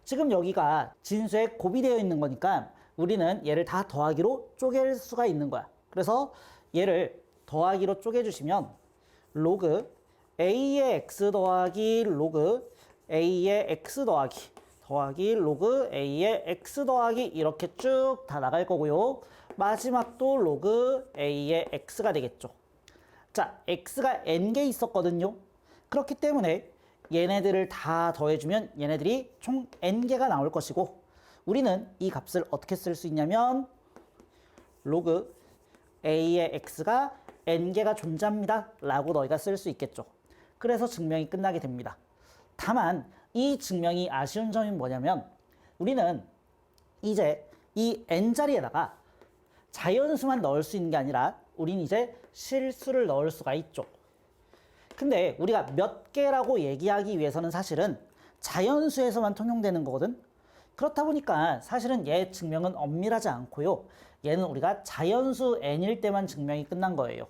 지금 여기가 진수의 곱이 되어 있는 거니까 우리는 얘를 다 더하기로 쪼갤 수가 있는 거야. 그래서 얘를 더하기로 쪼개주시면 로그 a의 x 더하기 로그 a의 x 더하기 로그 a의 x 더하기 이렇게 쭉 다 나갈 거고요. 마지막도 로그 a의 x가 되겠죠. 자, x가 n개 있었거든요. 그렇기 때문에 얘네들을 다 더해주면 얘네들이 총 n개가 나올 것이고 우리는 이 값을 어떻게 쓸 수 있냐면 로그 a의 x가 n개가 존재합니다 라고 너희가 쓸 수 있겠죠. 그래서 증명이 끝나게 됩니다. 다만 이 증명이 아쉬운 점이 뭐냐면 우리는 이제 이 n자리에다가 자연수만 넣을 수 있는 게 아니라 우린 이제 실수를 넣을 수가 있죠. 근데 우리가 몇 개라고 얘기하기 위해서는 사실은 자연수에서만 통용되는 거거든. 그렇다 보니까 사실은 얘 증명은 엄밀하지 않고요. 얘는 우리가 자연수 n일 때만 증명이 끝난 거예요.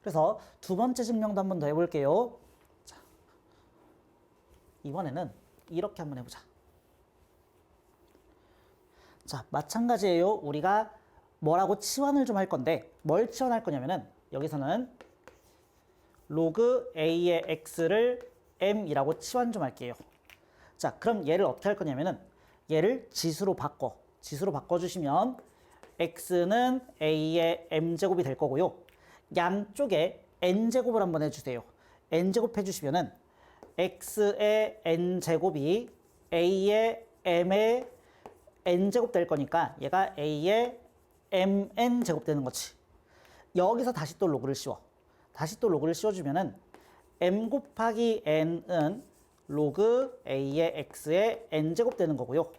그래서 두 번째 증명도 한번 더 해볼게요. 자, 이번에는 이렇게 한번 해보자. 자, 마찬가지예요. 우리가 뭐라고 치환을 좀 할 건데 뭘 치환할 거냐면은 여기서는 로그 a의 x를 m이라고 치환 좀 할게요. 자, 그럼 얘를 어떻게 할 거냐면은 얘를 지수로 바꿔주시면 x는 a의 m제곱이 될 거고요. 양쪽에 n제곱을 한번 해주세요. n제곱 해주시면은 x의 n제곱이 a의 m의 n제곱 될 거니까 얘가 a의 mn제곱 되는 거지. 여기서 다시 또 로그를 씌워주면은 m 곱하기 n은 로그 a의 x의 n제곱 되는 거고요.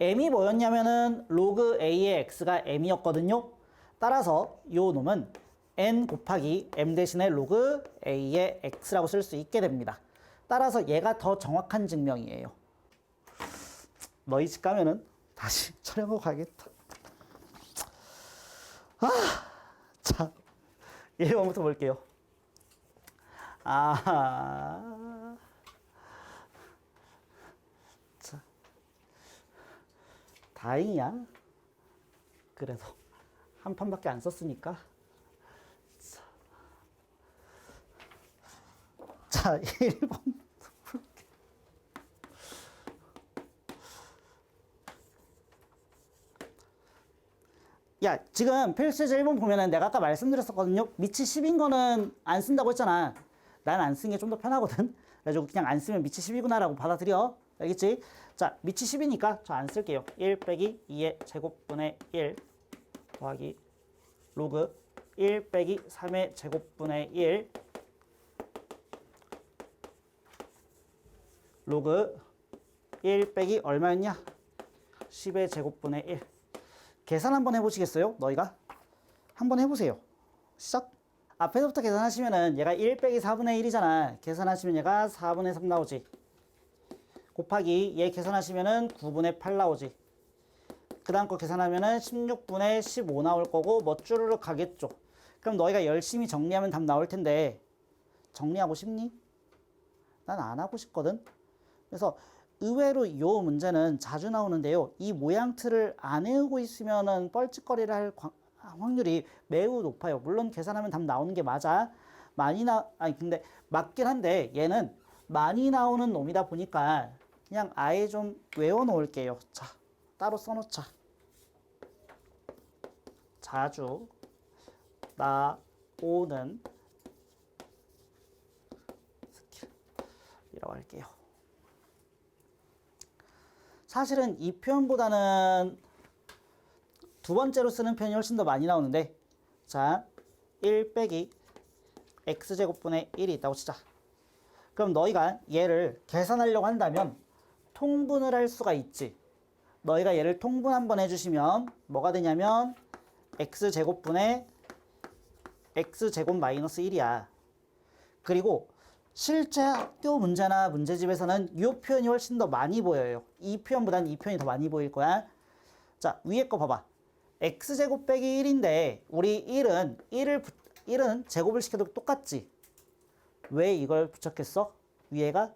m이 뭐였냐면은 로그 a의 x가 m이었거든요. 따라서 이 놈은 n 곱하기 m 대신에 로그 a의 x라고 쓸 수 있게 됩니다. 따라서 얘가 더 정확한 증명이에요. 너희 집 가면은 다시 촬영하고 가야겠다. 자, 1번부터 볼게요. 자, 다행이야. 그래도 한 판밖에 안 썼으니까. 자, 1번. 야, 지금 필수제 1번 보면은 내가 아까 말씀드렸었거든요. 밑이 10인 거는 안 쓴다고 했잖아. 난 안 쓰는 게 좀 더 편하거든. 그래가지고 그냥 안 쓰면 밑이 10이구나 라고 받아들여. 알겠지? 자, 밑이 10이니까 저 안 쓸게요. 1 빼기 2의 제곱분의 1 더하기 로그 1 빼기 3의 제곱분의 1 로그 1 빼기 얼마였냐? 10의 제곱분의 1. 계산 한번 해보시겠어요? 너희가? 한번 해보세요. 시작. 앞에서부터 계산하시면은 얘가 1 빼기 4분의 1이잖아. 계산하시면 얘가 4분의 3 나오지. 곱하기 얘 계산하시면은 9분의 8 나오지. 그 다음 거 계산하면은 16분의 15 나올 거고 뭐 쭈르륵 가겠죠. 그럼 너희가 열심히 정리하면 답 나올 텐데 정리하고 싶니? 난 안 하고 싶거든. 그래서 의외로 이 문제는 자주 나오는데요. 이 모양 틀을 안 외우고 있으면은 뻘짓거리를 할 확률이 매우 높아요. 물론 계산하면 답 나오는 게 맞아. 근데 맞긴 한데 얘는 많이 나오는 놈이다 보니까 그냥 아예 좀 외워 놓을게요. 자, 따로 써놓자. 자주 나오는 스킬이라고 할게요. 사실은 이 표현보다는 두 번째로 쓰는 표현이 훨씬 더 많이 나오는데, 자, 1 빼기 x제곱분의 1이 있다고 치자. 그럼 너희가 얘를 계산하려고 한다면 통분을 할 수가 있지. 너희가 얘를 통분 한번 해주시면 뭐가 되냐면 x제곱분의 x제곱 마이너스 1이야. 그리고 실제 학교 문제나 문제집에서는 이 표현이 훨씬 더 많이 보여요. 이 표현보다는 이 표현이 더 많이 보일 거야. 자, 위에 거 봐봐. x제곱 빼기 1인데 우리 1은 제곱을 시켜도 똑같지. 왜 이걸 붙였겠어? 위에가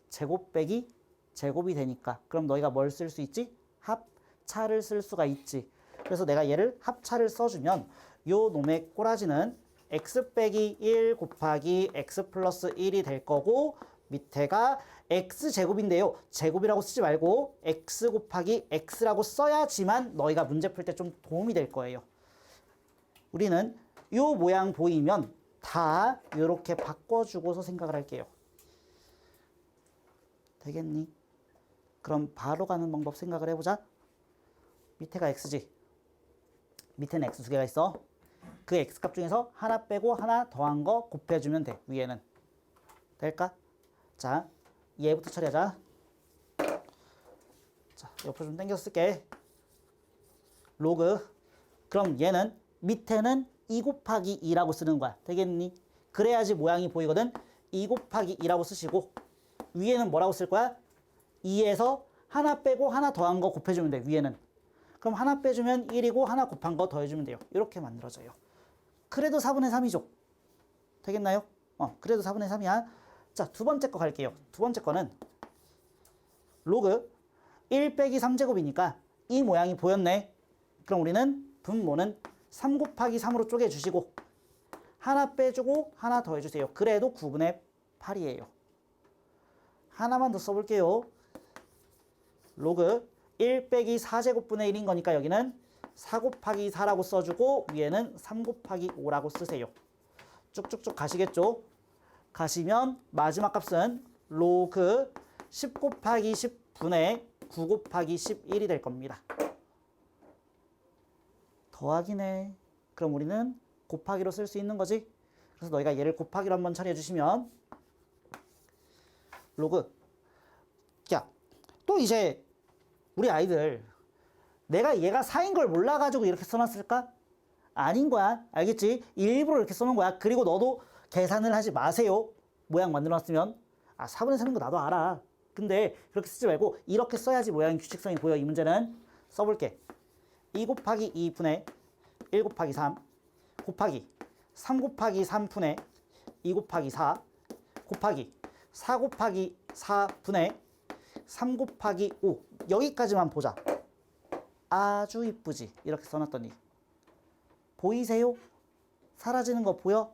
제곱 빼기 제곱이 되니까. 그럼 너희가 뭘 쓸 수 있지? 합차를 쓸 수가 있지. 그래서 내가 얘를 합차를 써주면 요 놈의 꼬라지는 x 빼기 1 곱하기 x 플러스 1이 될 거고 밑에가 x제곱인데요. 제곱이라고 쓰지 말고 x 곱하기 x라고 써야지만 너희가 문제 풀 때 좀 도움이 될 거예요. 우리는 요 모양 보이면 다 이렇게 바꿔주고서 생각을 할게요. 되겠니? 그럼 바로 가는 방법 생각을 해보자. 밑에가 x지. 밑에는 x 두 개가 있어. 그 x값 중에서 하나 빼고 하나 더한 거 곱해주면 돼. 위에는. 될까? 자, 얘부터 처리하자. 자, 옆으로 좀 당겨서 쓸게. 로그. 그럼 얘는 밑에는 2 곱하기 2라고 쓰는 거야. 되겠니? 그래야지 모양이 보이거든. 2 곱하기 2라고 쓰시고 위에는 뭐라고 쓸 거야? 2에서 하나 빼고 하나 더한 거 곱해주면 돼. 위에는. 그럼 하나 빼주면 1이고 하나 곱한 거 더해주면 돼요. 이렇게 만들어져요. 그래도 4분의 3이죠. 되겠나요? 그래도 4분의 3이야. 자, 두 번째 거 갈게요. 두 번째 거는 로그 1 빼기 3제곱이니까 이 모양이 보였네. 그럼 우리는 분모는 3 곱하기 3으로 쪼개주시고 하나 빼주고 하나 더해주세요. 그래도 9분의 8이에요. 하나만 더 써볼게요. 로그 1 빼기 4제곱분의 1인 거니까 여기는 4 곱하기 4라고 써주고 위에는 3 곱하기 5라고 쓰세요. 쭉쭉쭉 가시겠죠? 가시면 마지막 값은 로그 10 곱하기 10분의 9 곱하기 11이 될 겁니다. 더하기네. 그럼 우리는 곱하기로 쓸 수 있는 거지. 그래서 너희가 얘를 곱하기로 한번 처리해 주시면 로그. 야, 또 이제 우리 아이들 내가 얘가 4인 걸 몰라가지고 이렇게 써놨을까? 아닌 거야. 알겠지? 일부러 이렇게 써놓은 거야. 그리고 너도 계산을 하지 마세요. 모양 만들어놨으면. 아, 4분의 3인 거 나도 알아. 근데 그렇게 쓰지 말고 이렇게 써야지 모양의 규칙성이 보여. 이 문제는 써볼게. 2 곱하기 2분의 1 곱하기 3 곱하기 3 곱하기 3분의 2 곱하기 4 곱하기 4 곱하기 4분의 3 곱하기 5. 여기까지만 보자. 아주 이쁘지? 이렇게 써놨더니. 보이세요? 사라지는 거 보여?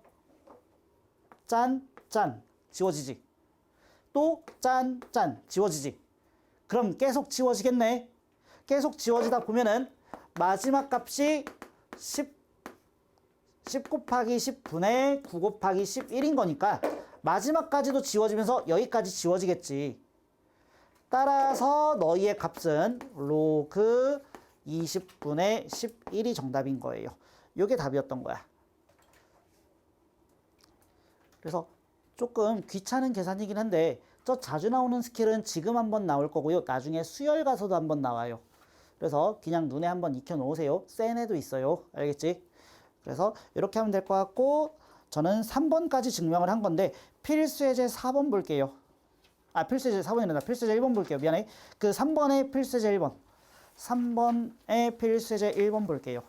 짠, 짠. 지워지지? 또 짠, 짠. 지워지지? 그럼 계속 지워지겠네. 계속 지워지다 보면은 마지막 값이 10 곱하기 10분의 9 곱하기 11인 거니까 마지막까지도 지워지면서 여기까지 지워지겠지. 따라서 너희의 값은 로그 20분의 11이 정답인 거예요. 이게 답이었던 거야. 그래서 조금 귀찮은 계산이긴 한데 저 자주 나오는 스킬은 지금 한번 나올 거고요. 나중에 수열 가서도 한번 나와요. 그래서 그냥 눈에 한번 익혀 놓으세요. 센 애도 있어요. 알겠지? 그래서 이렇게 하면 될 것 같고 저는 3번까지 증명을 한 건데 필수예제 4번 볼게요. 아, 필수예제 4번이란다. 필수예제 1번 볼게요. 미안해. 그 3번의 필수예제 1번. 3번의 필수예제 1번 볼게요.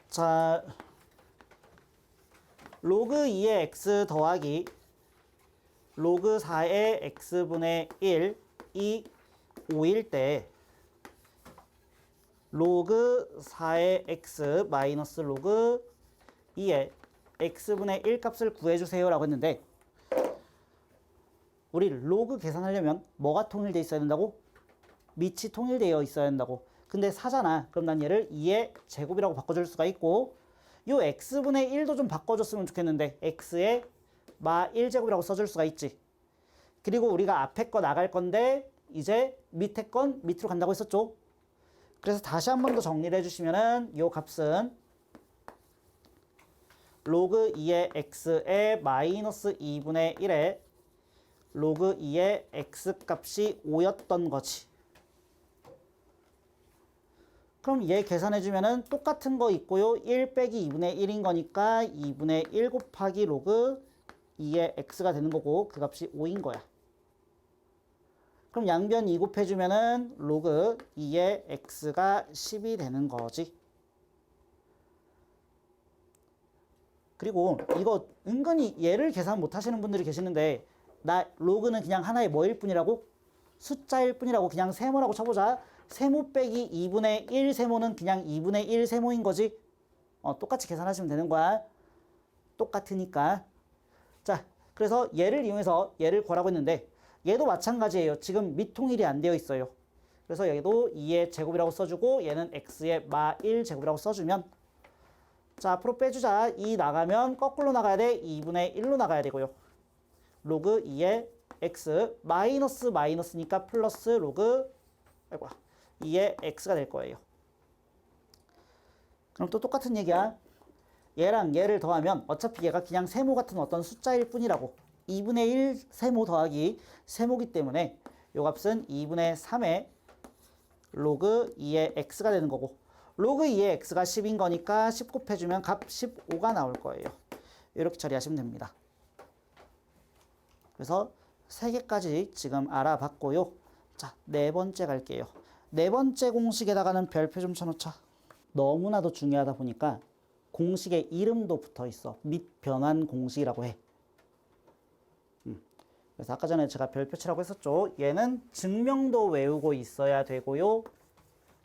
자, 로그 2의 x 더하기 로그 4의 x분의 1이 5일 때 로그 4의 x 마이너스 로그 2의 x분의 1 값을 구해주세요 라고 했는데 우리 로그 계산하려면 뭐가 통일되어 있어야 된다고? 밑이 통일되어 있어야 된다고. 근데 4잖아. 그럼 난 얘를 2의 제곱이라고 바꿔줄 수가 있고 요 x분의 1도 좀 바꿔줬으면 좋겠는데 x의 마 1제곱이라고 써줄 수가 있지. 그리고 우리가 앞에 거 나갈 건데 이제 밑에 건 밑으로 간다고 했었죠. 그래서 다시 한 번 더 정리를 해주시면은 요 값은 로그 2의 x의 마이너스 2분의 1에 로그 2의 x 값이 5였던 거지. 그럼 얘 계산해주면은 똑같은 거 있고요. 1 빼기 2분의 1인 거니까 2분의 1 곱하기 로그 2의 x가 되는 거고 그 값이 5인 거야. 그럼 양변 2 곱해주면은 로그 2의 x가 10이 되는 거지. 그리고 이거 은근히 얘를 계산 못 하시는 분들이 계시는데 나 로그는 그냥 하나의 뭐일 뿐이라고? 숫자일 뿐이라고 그냥 세모라고 쳐보자. 세모 빼기 2분의 1 세모는 그냥 2분의 1 세모인 거지. 똑같이 계산하시면 되는 거야. 똑같으니까. 자, 그래서 얘를 이용해서 얘를 구하라고 했는데 얘도 마찬가지예요. 지금 밑통일이 안 되어 있어요. 그래서 얘도 2의 제곱이라고 써주고 얘는 x의 마 1제곱이라고 써주면 자, 앞으로 빼주자. 2 나가면 거꾸로 나가야 돼. 2분의 1로 나가야 되고요. 로그 2의 x 마이너스 마이너스니까 플러스 로그 아이고 2의 x가 될 거예요. 그럼 또 똑같은 얘기야. 얘랑 얘를 더하면 어차피 얘가 그냥 세모 같은 어떤 숫자일 뿐이라고. 2분의 1 세모 더하기 세모기 때문에 요 값은 2분의 3의 로그 2의 x가 되는 거고 로그 2의 x가 10인 거니까 10 곱해주면 값 15가 나올 거예요. 이렇게 처리하시면 됩니다. 그래서 3개까지 지금 알아봤고요. 자, 네 번째 갈게요. 네 번째 공식에다가는 별표 좀 쳐놓자. 너무나도 중요하다 보니까 공식의 이름도 붙어 있어. 밑변환 공식이라고 해. 그래서 아까 전에 제가 별표 치라고 했었죠. 얘는 증명도 외우고 있어야 되고요.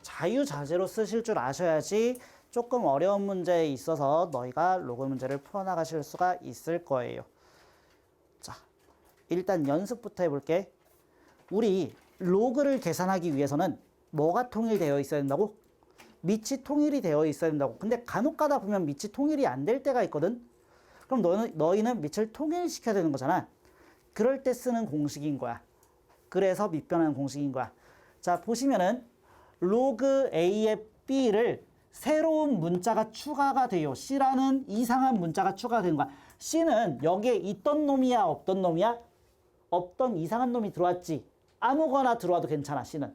자유자재로 쓰실 줄 아셔야지 조금 어려운 문제에 있어서 너희가 로그 문제를 풀어나가실 수가 있을 거예요. 자, 일단 연습부터 해볼게. 우리 로그를 계산하기 위해서는 뭐가 통일되어 있어야 된다고? 밑이 통일이 되어 있어야 된다고. 근데 간혹 가다 보면 밑이 통일이 안 될 때가 있거든. 그럼 너희는 밑을 통일시켜야 되는 거잖아. 그럴 때 쓰는 공식인 거야. 그래서 밑변환 공식인 거야. 자, 보시면은 로그 A의 B를 새로운 문자가 추가가 돼요. C라는 이상한 문자가 추가가 되는 거야. C는 여기에 있던 놈이야, 없던 놈이야? 없던 이상한 놈이 들어왔지. 아무거나 들어와도 괜찮아, C는.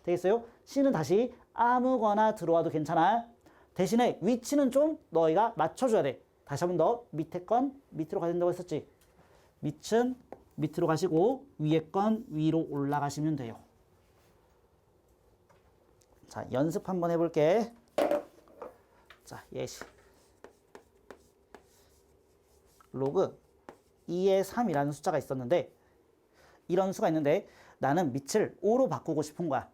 되겠어요? C는 다시 아무거나 들어와도 괜찮아. 대신에 위치는 좀 너희가 맞춰줘야 돼. 다시 한 번 더 밑에 건 밑으로 가야 된다고 했었지. 밑은 밑으로 가시고 위에 건 위로 올라가시면 돼요. 자, 연습 한번 해볼게. 자, 예시. 로그 2의 3이라는 숫자가 있었는데 이런 수가 있는데 나는 밑을 5로 바꾸고 싶은 거야.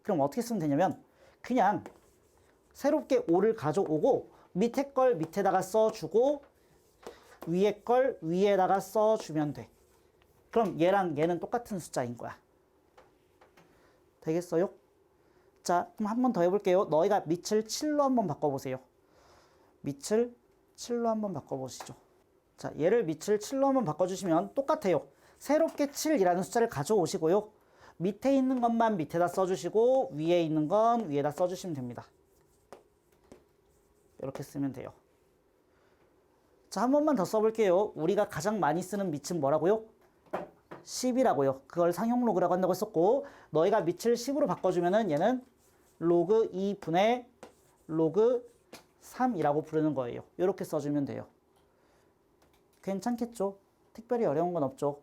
그럼 어떻게 쓰면 되냐면 그냥 새롭게 5를 가져오고 밑에 걸 밑에다가 써주고 위에 걸 위에다가 써주면 돼. 그럼 얘랑 얘는 똑같은 숫자인 거야. 되겠어요? 자, 그럼 한 번 더 해볼게요. 너희가 밑을 7로 한번 바꿔보세요. 밑을 7로 한번 바꿔보시죠. 자, 얘를 밑을 7로 한번 바꿔주시면 똑같아요. 새롭게 7이라는 숫자를 가져오시고요. 밑에 있는 것만 밑에다 써주시고 위에 있는 건 위에다 써주시면 됩니다. 이렇게 쓰면 돼요. 자, 한 번만 더 써볼게요. 우리가 가장 많이 쓰는 밑은 뭐라고요? 10이라고요. 그걸 상용 로그라고 한다고 했었고 너희가 밑을 10으로 바꿔주면은 얘는 로그 2분의 로그 3이라고 부르는 거예요. 이렇게 써주면 돼요. 괜찮겠죠? 특별히 어려운 건 없죠.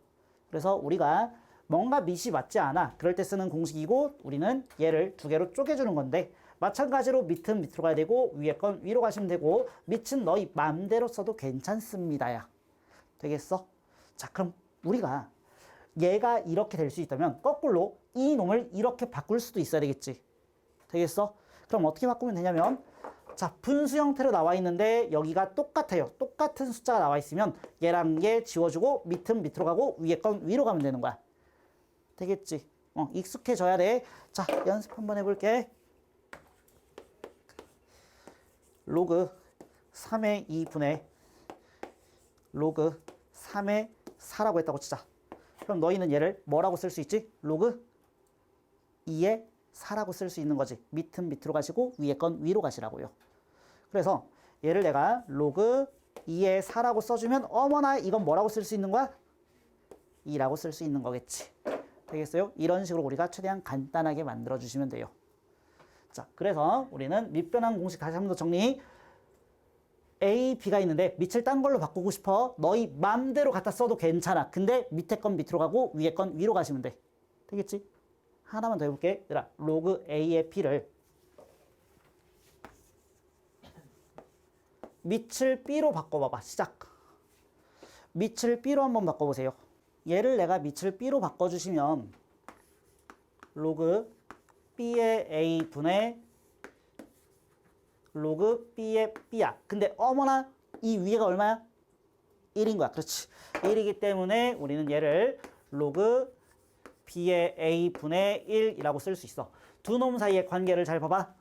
그래서 우리가 뭔가 밑이 맞지 않아. 그럴 때 쓰는 공식이고 우리는 얘를 두 개로 쪼개주는 건데 마찬가지로 밑은 밑으로 가야 되고 위에 건 위로 가시면 되고 밑은 너희 마음대로 써도 괜찮습니다야. 되겠어? 자, 그럼 우리가 얘가 이렇게 될 수 있다면 거꾸로 이 놈을 이렇게 바꿀 수도 있어야 되겠지. 되겠어? 그럼 어떻게 바꾸면 되냐면 자, 분수 형태로 나와 있는데 여기가 똑같아요. 똑같은 숫자가 나와 있으면 얘랑 얘 지워주고 밑은 밑으로 가고 위에 건 위로 가면 되는 거야. 되겠지? 익숙해져야 돼. 자, 연습 한번 해볼게. 로그 3의 2분의 로그 3의 4라고 했다고 치자. 그럼 너희는 얘를 뭐라고 쓸 수 있지? 로그 2의 4라고 쓸 수 있는 거지. 밑은 밑으로 가시고 위에 건 위로 가시라고요. 그래서 얘를 내가 로그 2의 4라고 써주면 어머나 이건 뭐라고 쓸 수 있는 거야? 2라고 쓸 수 있는 거겠지. 되겠어요? 이런 식으로 우리가 최대한 간단하게 만들어 주시면 돼요. 자, 그래서 우리는 밑변환 공식 다시 한 번 더 정리. A, B가 있는데 밑을 딴 걸로 바꾸고 싶어. 너희 맘대로 갖다 써도 괜찮아. 근데 밑에 건 밑으로 가고 위에 건 위로 가시면 돼. 되겠지? 하나만 더 해볼게. 얘들아, 로그 A의 B를 밑을 B로 바꿔봐봐. 시작. 밑을 B로 한번 바꿔보세요. 얘를 내가 밑을 B로 바꿔주시면 로그 B의 A분의 로그 B의 B야. 근데 어머나 이 위에가 얼마야? 1인 거야. 그렇지. 1이기 때문에 우리는 얘를 로그 B의 A분의 1이라고 쓸 수 있어. 두 놈 사이의 관계를 잘 봐봐.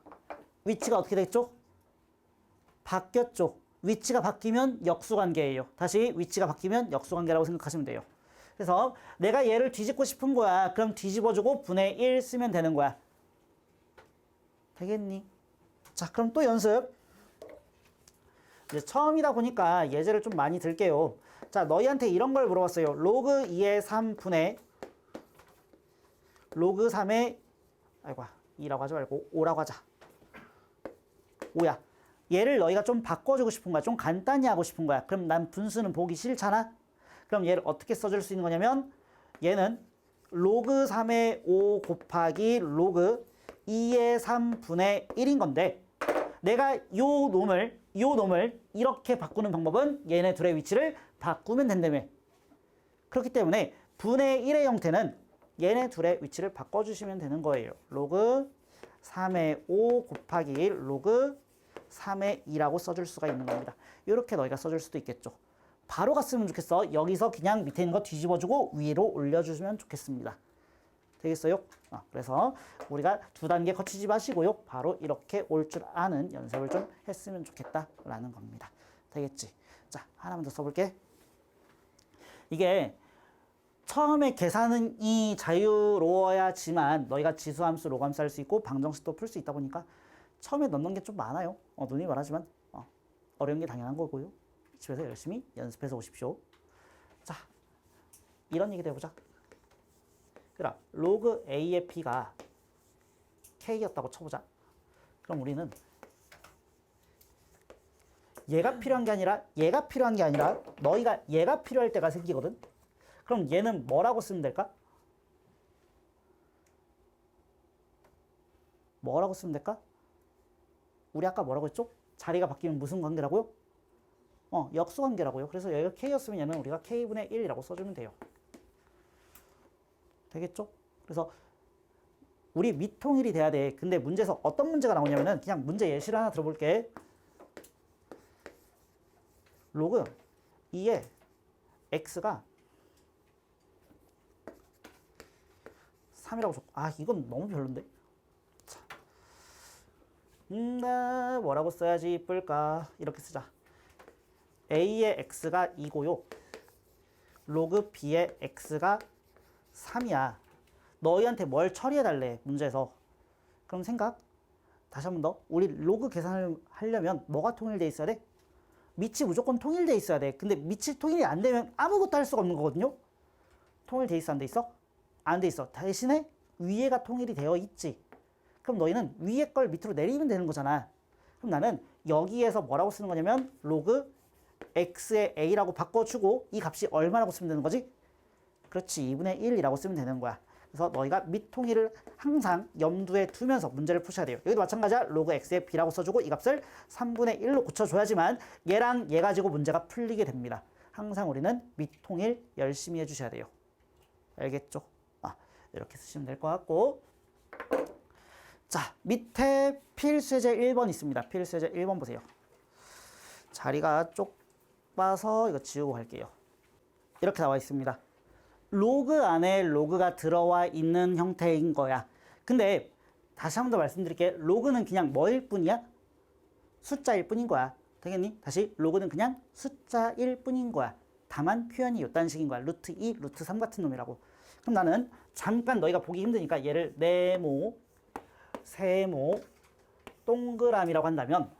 위치가 어떻게 됐죠? 바뀌었죠. 위치가 바뀌면 역수관계예요. 다시 위치가 바뀌면 역수관계라고 생각하시면 돼요. 그래서 내가 얘를 뒤집고 싶은 거야. 그럼 뒤집어주고 분의 1 쓰면 되는 거야. 되겠니? 자, 그럼 또 연습. 이제 처음이다 보니까 예제를 좀 많이 들게요. 자, 너희한테 이런 걸 물어봤어요. 로그 2의 3분의 로그 3의 아이고 2라고 하지 말고 5라고 하자. 5야. 얘를 너희가 좀 바꿔주고 싶은 거야. 좀 간단히 하고 싶은 거야. 그럼 난 분수는 보기 싫잖아. 그럼 얘를 어떻게 써줄 수 있는 거냐면 얘는 로그 3의 5 곱하기 로그 2의 3분의 1인 건데 내가 요 놈을 이렇게 바꾸는 방법은 얘네 둘의 위치를 바꾸면 된다며. 그렇기 때문에 분의 1의 형태는 얘네 둘의 위치를 바꿔주시면 되는 거예요. 로그 3의 5 곱하기 1 로그 3의 2라고 써줄 수가 있는 겁니다. 이렇게 너희가 써줄 수도 있겠죠. 바로 갔으면 좋겠어. 여기서 그냥 밑에 있는 거 뒤집어주고 위로 올려주시면 좋겠습니다. 되겠어요? 그래서 우리가 두 단계 거치지 마시고요. 바로 이렇게 올 줄 아는 연습을 좀 했으면 좋겠다라는 겁니다. 되겠지? 자, 하나만 더 써볼게. 이게 처음에 계산이 자유로워야지만 너희가 지수함수, 로그함수 할 수 있고 방정식도 풀 수 있다 보니까 처음에 넣는 게 좀 많아요. 눈이 말하지만 어려운 게 당연한 거고요. 집에서 열심히 연습해서 오십시오. 자, 이런 얘기도 해보자. 그럼 로그 A의 B가 K였다고 쳐보자. 그럼 우리는 얘가 필요한 게 아니라 얘가 필요한 게 아니라 너희가 얘가 필요할 때가 생기거든. 그럼 얘는 뭐라고 쓰면 될까? 뭐라고 쓰면 될까? 우리 아까 뭐라고 했죠? 자리가 바뀌면 무슨 관계라고요? 역수 관계라고요. 그래서 여기가 K였으면 얘는 우리가 K분의 1이라고 써주면 돼요. 되겠죠? 그래서 우리 미통일이 돼야 돼. 근데 문제에서 어떤 문제가 나오냐면은 그냥 문제 예시를 하나 들어볼게. 로그 2의 x가 3이라고 줬고, 이건 너무 별론데. 자, 뭐라고 써야지 이쁠까? 이렇게 쓰자. a의 x가 2고요. 로그 b의 x가 3이야. 너희한테 뭘 처리해달래, 문제에서. 그럼 생각. 다시 한 번 더. 우리 로그 계산을 하려면 뭐가 통일돼 있어야 돼? 밑이 무조건 통일돼 있어야 돼. 근데 밑이 통일이 안 되면 아무것도 할 수가 없는 거거든요. 통일돼 있어, 안 돼 있어? 안 돼 있어. 대신에 위에가 통일이 되어 있지. 그럼 너희는 위에 걸 밑으로 내리면 되는 거잖아. 그럼 나는 여기에서 뭐라고 쓰는 거냐면 로그 x의 a라고 바꿔주고 이 값이 얼마라고 쓰면 되는 거지? 그렇지. 2분의 1이라고 쓰면 되는 거야. 그래서 너희가 밑통일을 항상 염두에 두면서 문제를 푸셔야 돼요. 여기도 마찬가지야. 로그 x의 b라고 써주고 이 값을 3분의 1로 고쳐줘야지만 얘랑 얘 가지고 문제가 풀리게 됩니다. 항상 우리는 밑통일 열심히 해주셔야 돼요. 알겠죠? 이렇게 쓰시면 될 것 같고, 자, 밑에 필수예제 1번 있습니다. 필수예제 1번 보세요. 자리가 좁아서 이거 지우고 갈게요. 이렇게 나와 있습니다. 로그 안에 로그가 들어와 있는 형태인 거야. 근데 다시 한 번 더 말씀드릴게. 로그는 그냥 뭐일 뿐이야? 숫자일 뿐인 거야. 되겠니? 다시 로그는 그냥 숫자일 뿐인 거야. 다만 표현이 요딴 식인 거야. 루트 2, 루트 3 같은 놈이라고. 그럼 나는 잠깐 너희가 보기 힘드니까 얘를 네모, 세모, 동그라미라고 한다면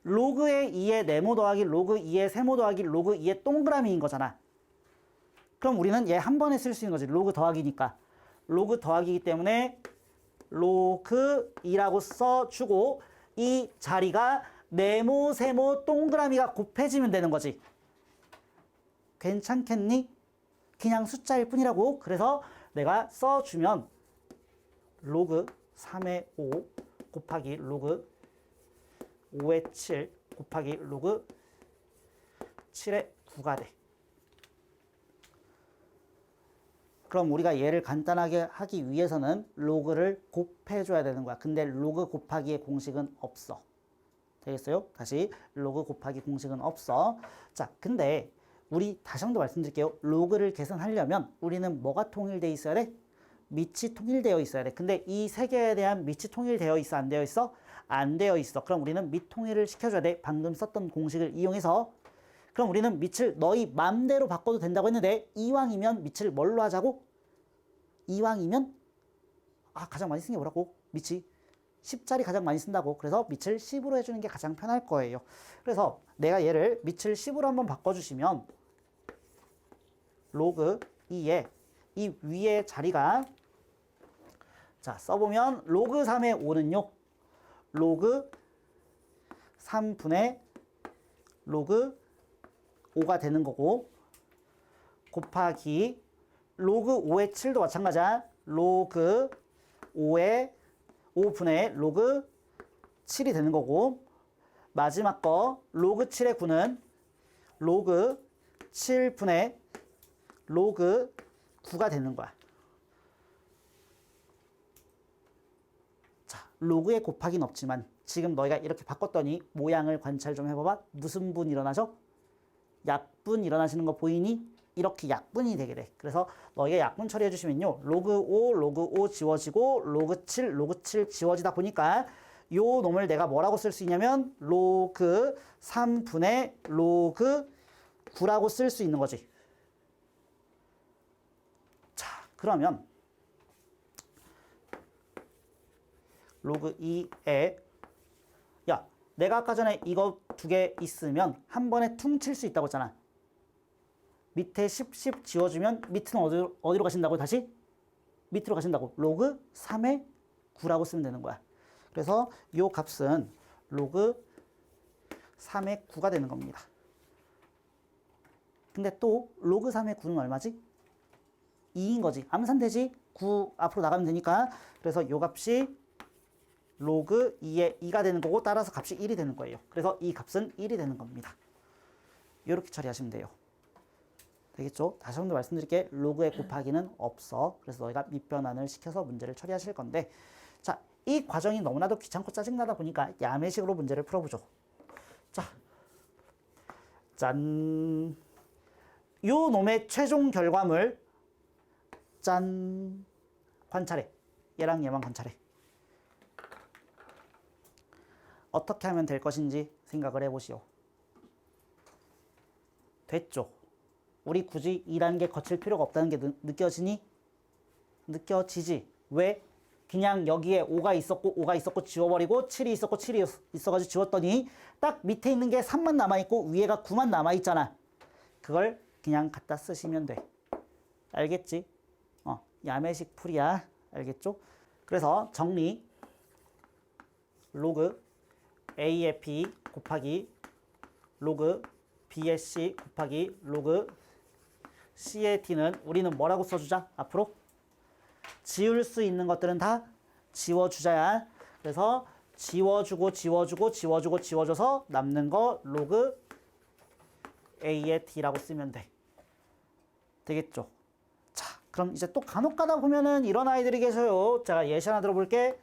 로그의 2의 네모 더하기 로그 2의 세모 더하기 로그 2의 동그라미인 거잖아. 그럼 우리는 얘 한 번에 쓸 수 있는 거지. 로그 더하기니까. 로그 더하기이기 때문에 로그 2라고 써주고 이 자리가 네모, 세모, 동그라미가 곱해지면 되는 거지. 괜찮겠니? 그냥 숫자일 뿐이라고. 그래서 내가 써주면 로그 3의 5 곱하기 로그 5의 7 곱하기 로그 7의 9가 돼. 그럼 우리가 얘를 간단하게 하기 위해서는 로그를 곱해줘야 되는 거야. 근데 로그 곱하기의 공식은 없어. 되겠어요? 다시 로그 곱하기 공식은 없어. 자, 근데 우리 다시 한 번 더 말씀드릴게요. 로그를 계산하려면 우리는 뭐가 통일되어 있어야 돼? 밑이 통일되어 있어야 돼. 근데 이 세 개에 대한 밑이 통일되어 있어? 안 되어 있어? 안 되어 있어. 그럼 우리는 밑 통일을 시켜줘야 돼. 방금 썼던 공식을 이용해서. 그럼 우리는 밑을 너희 맘대로 바꿔도 된다고 했는데 이왕이면 밑을 뭘로 하자고? 이왕이면 가장 많이 쓰는 게 뭐라고? 밑이 10짜리 가장 많이 쓴다고. 그래서 밑을 10으로 해주는 게 가장 편할 거예요. 그래서 내가 얘를 밑을 10으로 한번 바꿔주시면 로그 2에 이 위에 자리가 자 써보면 로그 3의 5는요. 로그 3분의 로그 5가 되는 거고 곱하기 로그 5의 7도 마찬가지야. 로그 5분의 로그 7이 되는 거고 마지막 거 로그 7의 9는 로그 7분의 로그 9가 되는 거야. 자, 로그의 곱하기는 없지만 지금 너희가 이렇게 바꿨더니 모양을 관찰 좀 해봐봐. 무슨 분 일어나죠? 약분 일어나시는 거 보이니? 이렇게 약분이 되게 돼. 그래서 너희가 약분 처리해 주시면요. 로그 5, 로그 5 지워지고 로그 7, 로그 7 지워지다 보니까 요 놈을 내가 뭐라고 쓸 수 있냐면 로그 3분의 로그 9라고 쓸 수 있는 거지. 자, 그러면 로그 2의 야, 내가 아까 전에 이거 두 개 있으면 한 번에 퉁 칠 수 있다고 했잖아. 밑에 10 지워주면 밑은 어디로 가신다고 다시? 밑으로 가신다고. 로그 3의 9라고 쓰면 되는 거야. 그래서 이 값은 로그 3의 9가 되는 겁니다. 근데 또 로그 3의 9는 얼마지? 2인 거지. 암산되지? 9 앞으로 나가면 되니까. 그래서 이 값이 로그 2의 2가 되는 거고 따라서 값이 1이 되는 거예요. 그래서 이 값은 1이 되는 겁니다. 이렇게 처리하시면 돼요. 되겠죠? 다시 한 번 더 말씀드릴게. 로그의 곱하기는 없어. 그래서 너희가 밑변환을 시켜서 문제를 처리하실 건데, 자, 이 과정이 너무나도 귀찮고 짜증나다 보니까 야매식으로 문제를 풀어보죠. 자, 짠. 요 놈의 최종 결과물, 짠. 관찰해. 얘랑 얘만 관찰해. 어떻게 하면 될 것인지 생각을 해보시오. 됐죠? 우리 굳이 2단계 거칠 필요가 없다는 게 느껴지니? 느껴지지? 왜? 그냥 여기에 5가 있었고 지워버리고 7이 있었고 7이 있어가지고 지웠더니 딱 밑에 있는 게 3만 남아있고 위에가 9만 남아있잖아. 그걸 그냥 갖다 쓰시면 돼. 알겠지? 야매식 풀이야. 알겠죠? 그래서 정리. 로그 A의 B 곱하기 로그 B의 C 곱하기 로그 C의 D는 우리는 뭐라고 써주자? 앞으로 지울 수 있는 것들은 다 지워주자야. 그래서 지워줘서 남는 거 로그 A의 D라고 쓰면 돼. 되겠죠? 자, 그럼 이제 또 간혹 가다 보면은 이런 아이들이 계셔요. 제가 예시 하나 들어볼게.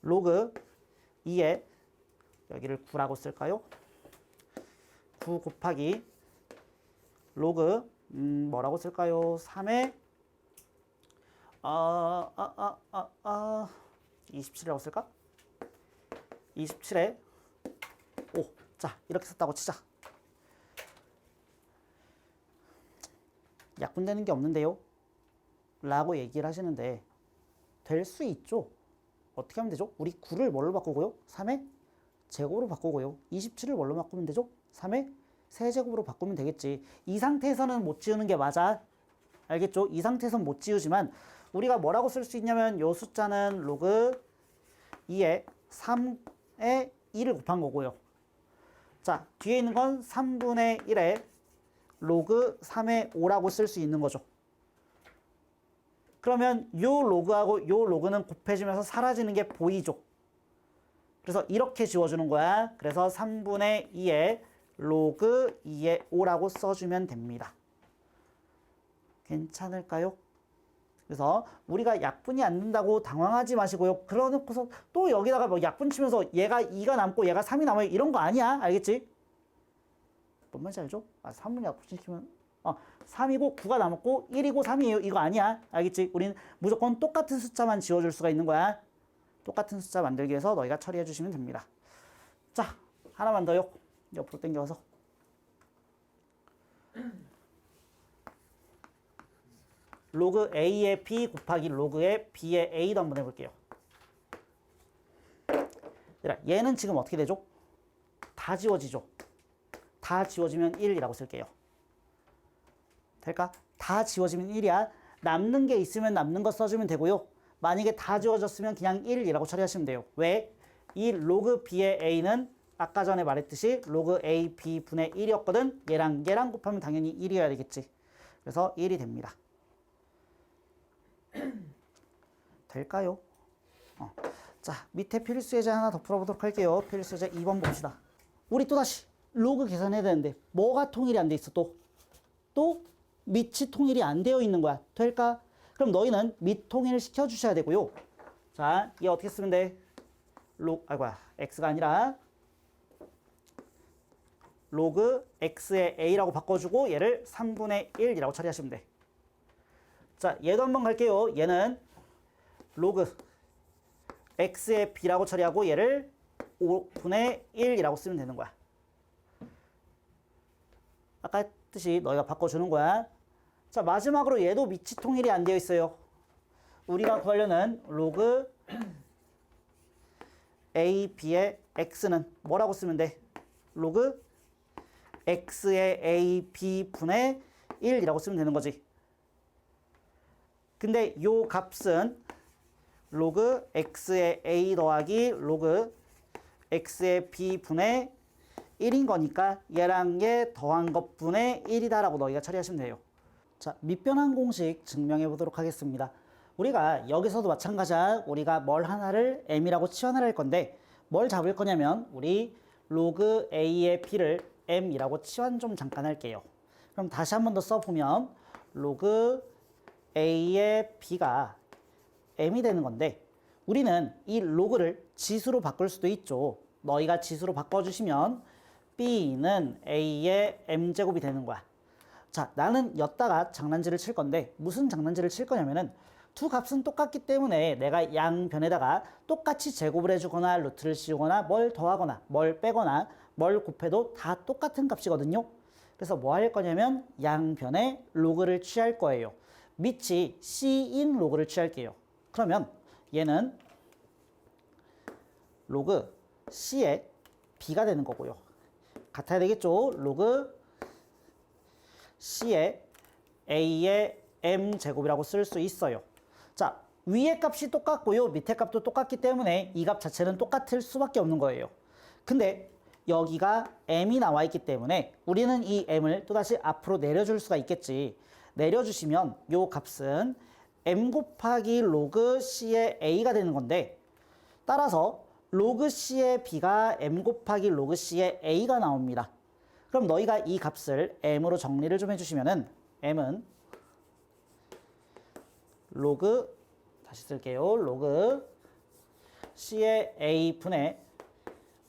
로그 2에 여기를 9라고 쓸까요? 9 곱하기 로그 뭐라고 쓸까요? 3에 27이라고 쓸까? 27에 5. 자, 이렇게 썼다고 치자. 약분되는 게 없는데요? 라고 얘기를 하시는데 될 수 있죠? 어떻게 하면 되죠? 우리 9를 뭘로 바꾸고요? 3의 제곱으로 바꾸고요. 27을 뭘로 바꾸면 되죠? 3의 세제곱으로 바꾸면 되겠지. 이 상태에서는 못 지우는 게 맞아. 알겠죠? 이 상태에서는 못 지우지만 우리가 뭐라고 쓸 수 있냐면 요 숫자는 로그 2에 3에 2를 곱한 거고요. 자, 뒤에 있는 건 3분의 1에 로그 3의 5라고 쓸 수 있는 거죠. 그러면 요 로그하고 요 로그는 곱해지면서 사라지는 게 보이죠. 그래서 이렇게 지워주는 거야. 그래서 3분의 2에 로그 2의 5라고 써주면 됩니다. 괜찮을까요? 그래서 우리가 약분이 안 된다고 당황하지 마시고요. 그러놓고서 또 여기다가 뭐 약분 치면서 얘가 2가 남고 얘가 3이 남아요. 이런 거 아니야. 알겠지? 뭔 말인지 알죠? 3분의 약분 시키면 3이고 9가 남았고 1이고 3이에요. 이거 아니야. 알겠지? 우리는 무조건 똑같은 숫자만 지워줄 수가 있는 거야. 똑같은 숫자 만들기 위해서 너희가 처리해 주시면 됩니다. 자, 하나만 더요. 옆으로 당겨서. 로그 A의 B 곱하기 로그의 B의 A도 한번 해볼게요. 얘는 지금 어떻게 되죠? 다 지워지죠? 다 지워지면 1이라고 쓸게요. 될까? 다 지워지면 1이야. 남는 게 있으면 남는 거 써주면 되고요. 만약에 다 지워졌으면 그냥 1이라고 처리하시면 돼요. 왜? 이 로그 B의 A는 아까 전에 말했듯이 로그 A, B 분의 1이었거든. 얘랑 곱하면 당연히 1이어야 되겠지. 그래서 1이 됩니다. 될까요? 자, 밑에 필수 예제 하나 더 풀어보도록 할게요. 필수 예제 2번 봅시다. 우리 또다시 로그 계산해야 되는데 뭐가 통일이 안 돼 있어 또? 또 밑이 통일이 안 되어 있는 거야. 될까? 그럼 너희는 밑 통일을 시켜주셔야 되고요. 자, 얘 어떻게 쓰면 돼? x가 아니라 로그 x의 a라고 바꿔주고 얘를 3분의 1이라고 처리하시면 돼. 자, 얘도 한번 갈게요. 얘는 로그 x의 b라고 처리하고 얘를 5분의 1이라고 쓰면 되는 거야. 아까 했듯이 너희가 바꿔주는 거야. 자, 마지막으로 얘도 밑이 통일이 안 되어 있어요. 우리가 구하려는 로그 a, b의 x는 뭐라고 쓰면 돼? 로그 x의 a, b 분의 1이라고 쓰면 되는 거지. 근데 요 값은 로그 x의 a 더하기 로그 x의 b 분의 1인 거니까 얘랑 얘 더한 것분의 1이다라고 너희가 처리하시면 돼요. 자, 밑변환 공식 증명해 보도록 하겠습니다. 우리가 여기서도 마찬가지야. 우리가 뭘 하나를 m이라고 치환을 할 건데 뭘 잡을 거냐면 우리 로그 a의 b를 m이라고 치환 좀 잠깐 할게요. 그럼 다시 한 번 더 써보면 로그 a의 b가 m이 되는 건데 우리는 이 로그를 지수로 바꿀 수도 있죠. 너희가 지수로 바꿔주시면 b는 a의 m제곱이 되는 거야. 자, 나는 여기다가 장난질을 칠 건데 무슨 장난질을 칠 거냐면은 두 값은 똑같기 때문에 내가 양변에다가 똑같이 제곱을 해주거나 루트를 씌우거나 뭘 더하거나 뭘 빼거나 뭘 곱해도 다 똑같은 값이거든요. 그래서 뭐 할 거냐면 양변에 로그를 취할 거예요. 밑이 c인 로그를 취할게요. 그러면 얘는 로그 c의 b가 되는 거고요. 같아야 되겠죠? 로그 c의 a의 m제곱이라고 쓸 수 있어요. 자, 위의 값이 똑같고요. 밑에 값도 똑같기 때문에 이 값 자체는 똑같을 수밖에 없는 거예요. 근데 여기가 m이 나와 있기 때문에 우리는 이 m을 또다시 앞으로 내려줄 수가 있겠지. 내려주시면 요 값은 m 곱하기 로그 c의 a가 되는 건데 따라서 로그 c의 b가 m 곱하기 로그 c의 a가 나옵니다. 그럼 너희가 이 값을 m으로 정리를 좀 해주시면은 m은 로그 다시 쓸게요. 로그 c의 a 분의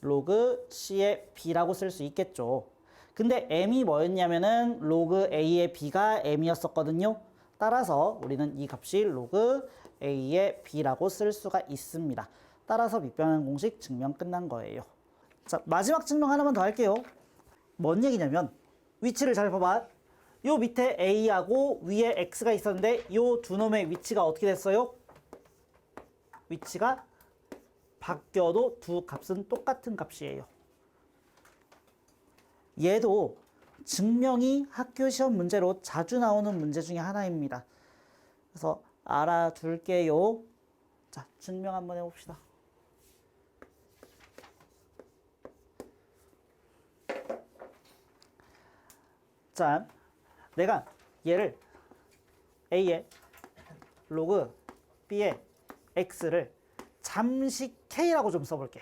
로그 c의 b라고 쓸 수 있겠죠. 근데 m이 뭐였냐면은 로그 a의 b가 m이었었거든요. 따라서 우리는 이 값이 로그 a의 b라고 쓸 수가 있습니다. 따라서 밑변환 공식 증명 끝난 거예요. 자, 마지막 증명 하나만 더 할게요. 뭔 얘기냐면 위치를 잘 봐봐. 요 밑에 a하고 위에 x가 있었는데 요 두 놈의 위치가 어떻게 됐어요? 위치가 바뀌어도 두 값은 똑같은 값이에요. 얘도 증명이 학교 시험 문제로 자주 나오는 문제 중에 하나입니다. 그래서 알아둘게요. 자, 증명 한번 해봅시다. 자, 내가 얘를 a의 로그 b의 x를 잠시 k라고 좀 써볼게.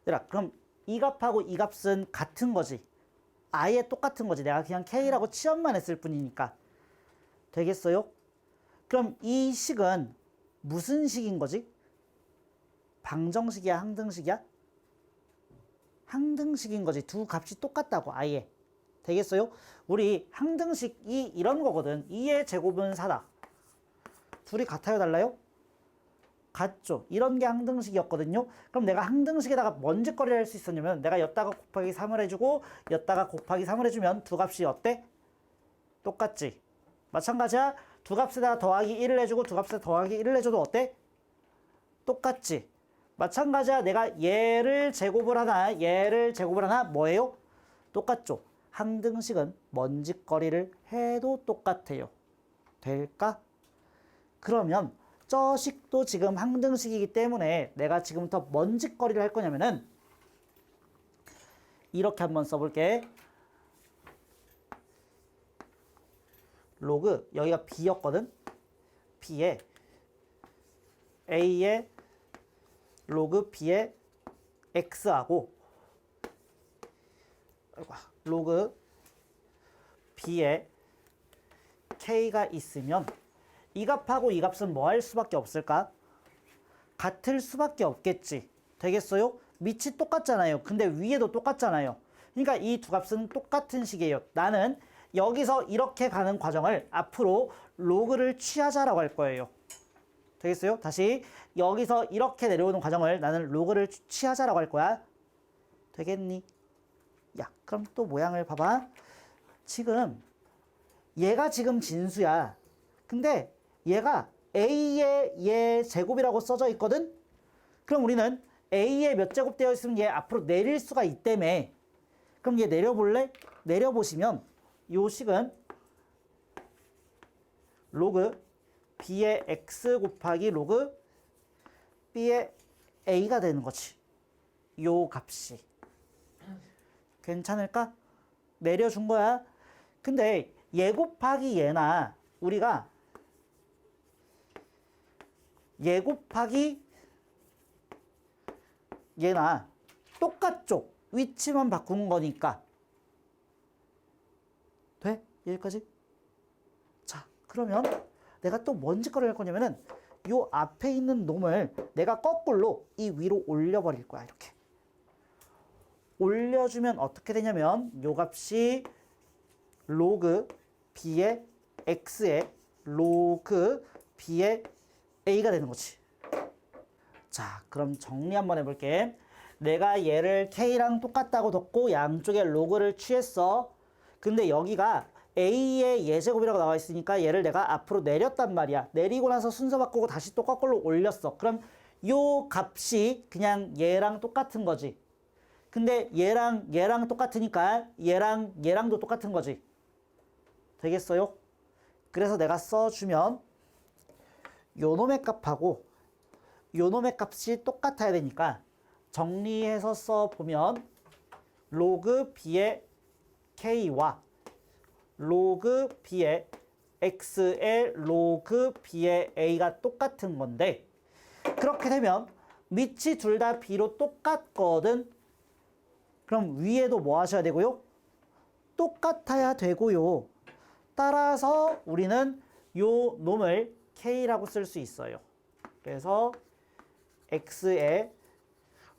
얘들아, 그럼 이 값하고 이 값은 같은 거지. 아예 똑같은 거지. 내가 그냥 k라고 치환만 했을 뿐이니까. 되겠어요? 그럼 이 식은 무슨 식인 거지? 방정식이야, 항등식이야? 항등식인 거지. 두 값이 똑같다고 아예. 되겠어요? 우리 항등식이 이런 거거든. 2의 제곱은 4다. 둘이 같아요, 달라요? 같죠. 이런 게 항등식이었거든요. 그럼 내가 항등식에다가 뭔 짓거리를 할 수 있었냐면 내가 여기다가 곱하기 3을 해주고 여기다가 곱하기 3을 해주면 두 값이 어때? 똑같지. 마찬가지야. 두 값에다가 더하기 1을 해주고 두 값에 더하기 1을 해줘도 어때? 똑같지. 마찬가지야. 내가 얘를 제곱을 하나 뭐예요? 똑같죠. 항등식은 뭔 짓거리를 해도 똑같아요. 될까? 그러면 저 식도 지금 항등식이기 때문에 내가 지금부터 뭔 짓거리를 할 거냐면은 이렇게 한번 써볼게. 로그 여기가 b였거든. b에 a의 로그 b의 x하고 로그 b의 k가 있으면 이 값하고 이 값은 뭐 할 수밖에 없을까? 같을 수밖에 없겠지. 되겠어요? 밑이 똑같잖아요. 근데 위에도 똑같잖아요. 그러니까 이 두 값은 똑같은 식이에요. 나는 여기서 이렇게 가는 과정을 앞으로 로그를 취하자라고 할 거예요. 되겠어요? 다시 여기서 이렇게 내려오는 과정을 나는 로그를 취하자라고 할 거야. 되겠니? 야, 그럼 또 모양을 봐봐. 지금 얘가 지금 진수야. 근데 얘가 a의 얘 제곱이라고 써져 있거든? 그럼 우리는 a의 몇 제곱 되어 있으면 얘 앞으로 내릴 수가 있다며. 그럼 얘 내려볼래? 내려보시면 요 식은 로그 b의 x 곱하기 로그 b의 a가 되는 거지. 요 값이. 괜찮을까? 내려준 거야. 근데 얘 곱하기 얘나 우리가 얘 곱하기 얘나 똑같죠? 위치만 바꾸는 거니까. 돼? 여기까지? 자, 그러면 내가 또 뭔 짓거리를 할 거냐면은 요 앞에 있는 놈을 내가 거꾸로 이 위로 올려버릴 거야. 이렇게. 올려주면 어떻게 되냐면 요 값이 로그 b의 x의 로그 b의 a가 되는 거지. 자, 그럼 정리 한번 해볼게. 내가 얘를 k랑 똑같다고 뒀고 양쪽에 로그를 취했어. 근데 여기가 a의 예제곱이라고 나와 있으니까 얘를 내가 앞으로 내렸단 말이야. 내리고 나서 순서 바꾸고 다시 또 거꾸로 올렸어. 그럼 요 값이 그냥 얘랑 똑같은 거지. 근데 얘랑 똑같으니까 얘랑도 똑같은 거지. 되겠어요? 그래서 내가 써주면 요 놈의 값하고 요 놈의 값이 똑같아야 되니까 정리해서 써보면 로그 b의 k와 로그 b의 x의 로그 b의 a가 똑같은 건데 그렇게 되면 밑이 둘 다 b로 똑같거든. 그럼 위에도 뭐 하셔야 되고요? 똑같아야 되고요. 따라서 우리는 요 놈을 k라고 쓸 수 있어요. 그래서 x의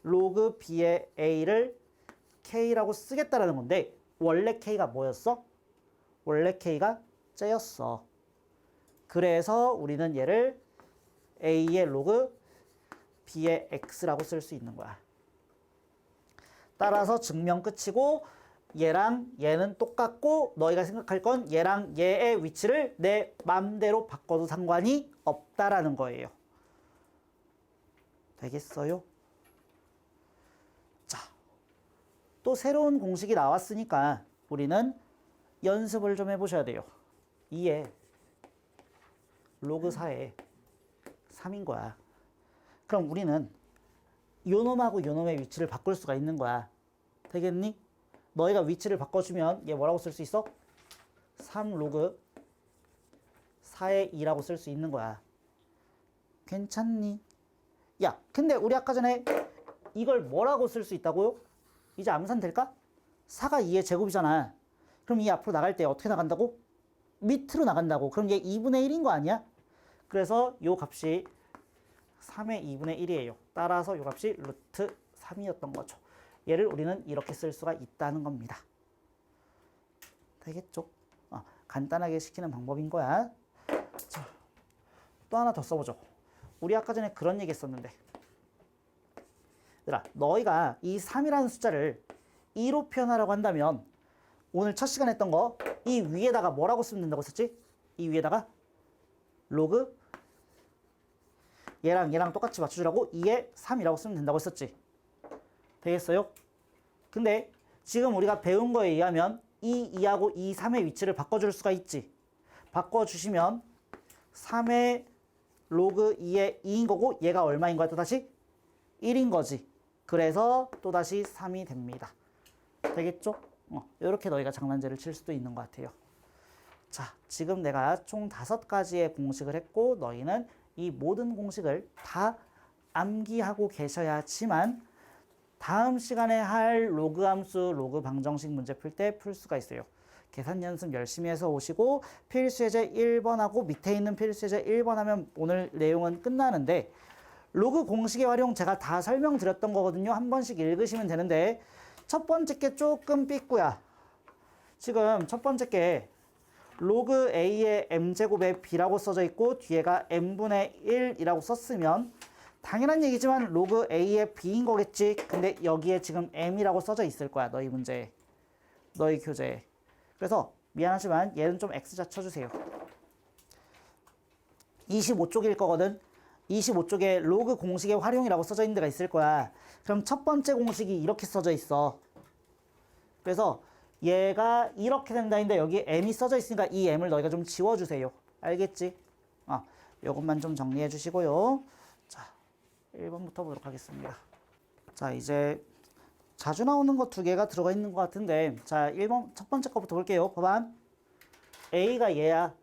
로그 b의 a를 k라고 쓰겠다라는 건데 원래 k가 뭐였어? 원래 k가 째였어. 그래서 우리는 얘를 a의 로그 b의 x라고 쓸 수 있는 거야. 따라서 증명 끝이고 얘랑 얘는 똑같고 너희가 생각할 건 얘랑 얘의 위치를 내 맘대로 바꿔도 상관이 없다라는 거예요. 되겠어요? 자, 또 새로운 공식이 나왔으니까 우리는 연습을 좀 해보셔야 돼요. 2에 로그 4에 3인 거야. 그럼 우리는 요 놈하고 요 놈의 위치를 바꿀 수가 있는 거야. 되겠니? 너희가 위치를 바꿔주면 얘 뭐라고 쓸 수 있어? 3 로그 4의 2라고 쓸 수 있는 거야. 괜찮니? 야, 근데 우리 아까 전에 이걸 뭐라고 쓸 수 있다고요? 이제 암산 될까? 4가 2의 제곱이잖아. 그럼 이 앞으로 나갈 때 어떻게 나간다고? 밑으로 나간다고. 그럼 얘 2분의 1인 거 아니야? 그래서 요 값이 3의 2분의 1이에요. 따라서 요 값이 루트 3이었던 거죠. 얘를 우리는 이렇게 쓸 수가 있다는 겁니다. 되겠죠? 간단하게 시키는 방법인 거야. 자, 또 하나 더 써보죠. 우리 아까 전에 그런 얘기 했었는데 얘들아, 너희가 이 3이라는 숫자를 2로 표현하라고 한다면 오늘 첫 시간 했던 거 이 위에다가 뭐라고 쓰면 된다고 했었지? 이 위에다가 로그 얘랑 똑같이 맞춰주라고 2에 3이라고 쓰면 된다고 했었지. 되겠어요? 근데 지금 우리가 배운 거에 의하면 이 2하고 이 3의 위치를 바꿔줄 수가 있지. 바꿔주시면 3의 로그 2의 2인 거고 얘가 얼마인 거야? 또다시 1인 거지. 그래서 또다시 3이 됩니다. 되겠죠? 이렇게 너희가 장난질을 칠 수도 있는 것 같아요. 자, 지금 내가 총 5가지의 공식을 했고 너희는 이 모든 공식을 다 암기하고 계셔야지만 다음 시간에 할 로그 함수, 로그 방정식 문제 풀 때 풀 수가 있어요. 계산 연습 열심히 해서 오시고 필수예제 1번하고 밑에 있는 필수예제 1번 하면 오늘 내용은 끝나는데 로그 공식의 활용 제가 다 설명드렸던 거거든요. 한 번씩 읽으시면 되는데 첫 번째 게 조금 삐꾸야. 지금 첫 번째 게 로그 a의 m제곱에 b라고 써져 있고 뒤에가 m분의 1이라고 썼으면 당연한 얘기지만 로그 a의 b인 거겠지. 근데 여기에 지금 m이라고 써져 있을 거야. 너희 문제에. 너희 교재에. 그래서 미안하지만 얘는 좀 x자 쳐주세요. 25쪽일 거거든. 25쪽에 로그 공식의 활용이라고 써져 있는 데가 있을 거야. 그럼 첫 번째 공식이 이렇게 써져 있어. 그래서 얘가 이렇게 된다는데 여기 m이 써져 있으니까 이 m을 너희가 좀 지워주세요. 알겠지? 요것만 좀 정리해 주시고요. 자, 1번부터 보도록 하겠습니다. 자, 이제 자주 나오는 거 두 개가 들어가 있는 것 같은데, 자, 1번 첫 번째 거부터 볼게요. 봐봐. A가 얘야.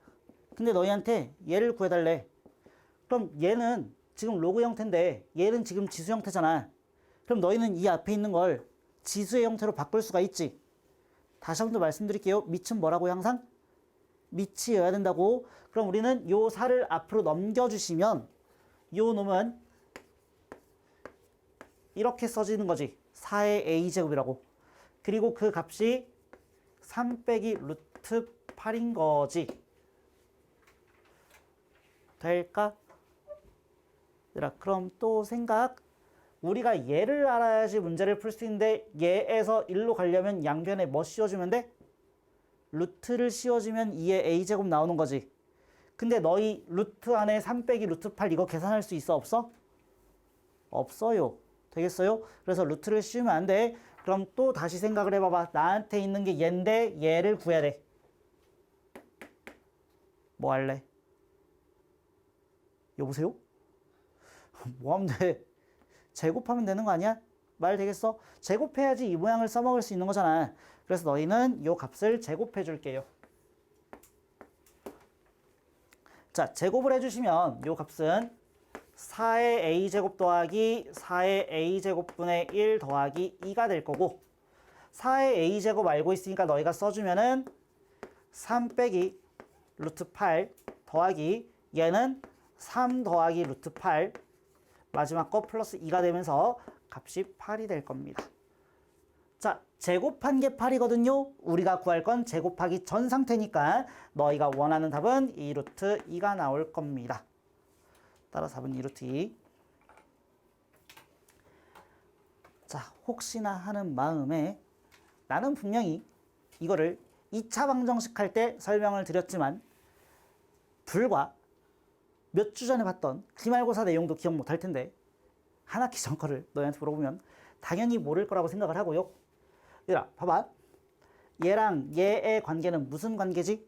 근데 너희한테 얘를 구해달래. 그럼 얘는 지금 로그 형태인데 얘는 지금 지수 형태잖아. 그럼 너희는 이 앞에 있는 걸 지수의 형태로 바꿀 수가 있지. 다시 한 번 더 말씀드릴게요. 밑은 뭐라고 항상? 밑이어야 된다고. 그럼 우리는 요 4를 앞으로 넘겨주시면 요 놈은 이렇게 써지는 거지. 4의 a제곱이라고. 그리고 그 값이 3 빼기 루트 8인 거지. 될까? 그럼 또 생각. 우리가 얘를 알아야지 문제를 풀 수 있는데 얘에서 1로 가려면 양변에 뭐 씌워주면 돼? 루트를 씌워주면 2의 a제곱 나오는 거지. 근데 너희 루트 안에 3 빼기 루트 8 이거 계산할 수 있어? 없어? 없어요. 되겠어요? 그래서 루트를 씌우면 안 돼. 그럼 또 다시 생각을 해봐봐. 나한테 있는 게 얘인데 얘를 구해야 돼. 뭐 할래? 여보세요? 뭐 하면 돼? 제곱하면 되는 거 아니야? 말 되겠어? 제곱해야지 이 모양을 써먹을 수 있는 거잖아. 그래서 너희는 요 값을 제곱해 줄게요. 자, 제곱을 해주시면 요 값은 4의 a제곱 더하기 4의 a제곱분의 1 더하기 2가 될 거고, 4의 a제곱 알고 있으니까 너희가 써주면은 3 빼기 루트 8 더하기 얘는 3 더하기 루트 8 마지막 거 플러스 2가 되면서 값이 8이 될 겁니다. 자, 제곱한 게 8이거든요. 우리가 구할 건 제곱하기 전 상태니까 너희가 원하는 답은 2 루트 2가 나올 겁니다. 따라서 답은 2 루트 2. 자, 혹시나 하는 마음에 나는 분명히 이거를 2차 방정식 할 때 설명을 드렸지만 불과 몇 주 전에 봤던 기말고사 내용도 기억 못할 텐데 한 학기 전 거를 너희한테 물어보면 당연히 모를 거라고 생각을 하고요. 얘들아, 봐봐. 얘랑 얘의 관계는 무슨 관계지?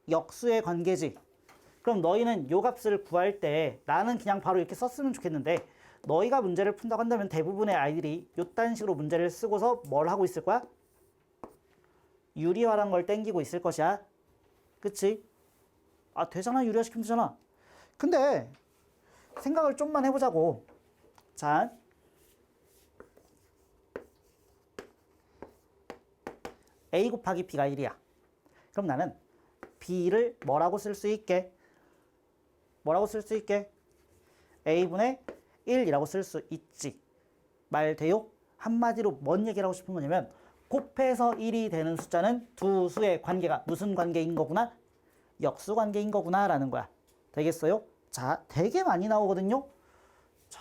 역수의 관계지. 그럼 너희는 요 값을 구할 때 나는 그냥 바로 이렇게 썼으면 좋겠는데 너희가 문제를 푼다고 한다면 대부분의 아이들이 요딴 식으로 문제를 쓰고서 뭘 하고 있을 거야? 유리화란 걸 땡기고 있을 것이야. 그치? 아, 되잖아. 유리화시키면 되잖아. 근데 생각을 좀만 해보자고. 자, a 곱하기 b가 1이야. 그럼 나는 b를 뭐라고 쓸 수 있게? 뭐라고 쓸 수 있게? a분의 1이라고 쓸 수 있지. 말 돼요? 한마디로 뭔 얘기를 하고 싶은 거냐면 곱해서 1이 되는 숫자는 두 수의 관계가 무슨 관계인 거구나? 역수 관계인 거구나 라는 거야. 되겠어요? 자, 되게 많이 나오거든요. 자,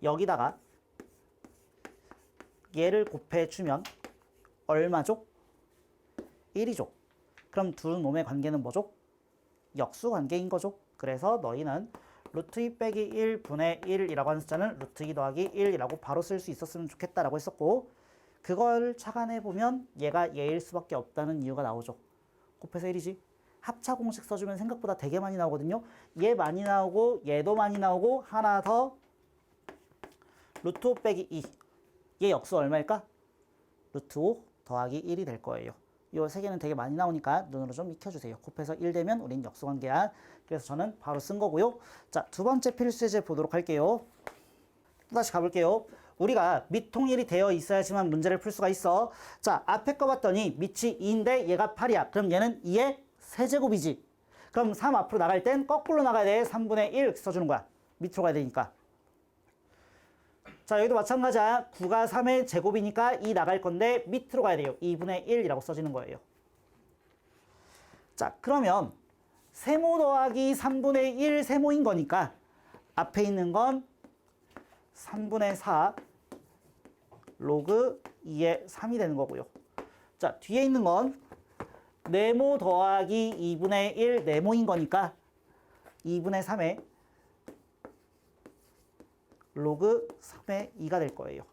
여기다가 얘를 곱해주면 얼마죠? 1이죠. 그럼 두 놈의 관계는 뭐죠? 역수 관계인 거죠. 그래서 너희는 루트 2 빼기 1분의 1이라고 하는 숫자는 루트 2 더하기 1이라고 바로 쓸 수 있었으면 좋겠다라고 했었고, 그걸 착안해보면 얘가 얘일 수밖에 없다는 이유가 나오죠. 곱해서 1이지. 합차 공식 써주면 생각보다 되게 많이 나오거든요. 얘 많이 나오고 얘도 많이 나오고 하나 더 루트 5 빼기 2. 얘 역수 얼마일까? 루트 5 더하기 1이 될 거예요. 이 세 개는 되게 많이 나오니까 눈으로 좀 익혀주세요. 곱해서 1 되면 우린 역수관계야. 그래서 저는 바로 쓴 거고요. 자, 두 번째 필수예제 보도록 할게요. 또다시 가볼게요. 우리가 밑통일이 되어 있어야지만 문제를 풀 수가 있어. 자, 앞에 거 봤더니 밑이 2인데 얘가 8이야. 그럼 얘는 2의 세제곱이지. 그럼 3 앞으로 나갈 땐 거꾸로 나가야 돼. 3분의 1 이렇게 써주는 거야. 밑으로 가야 되니까. 자, 여기도 마찬가지야. 9가 3의 제곱이니까 2 나갈 건데 밑으로 가야 돼요. 2분의 1이라고 써지는 거예요. 자, 그러면 세모 더하기 3분의 1 세모인 거니까 앞에 있는 건 3분의 4 로그 2의 3이 되는 거고요. 자, 뒤에 있는 건 네모 더하기 2분의 1 네모인 거니까 2분의 3의 로그 3의 2가 될 거예요.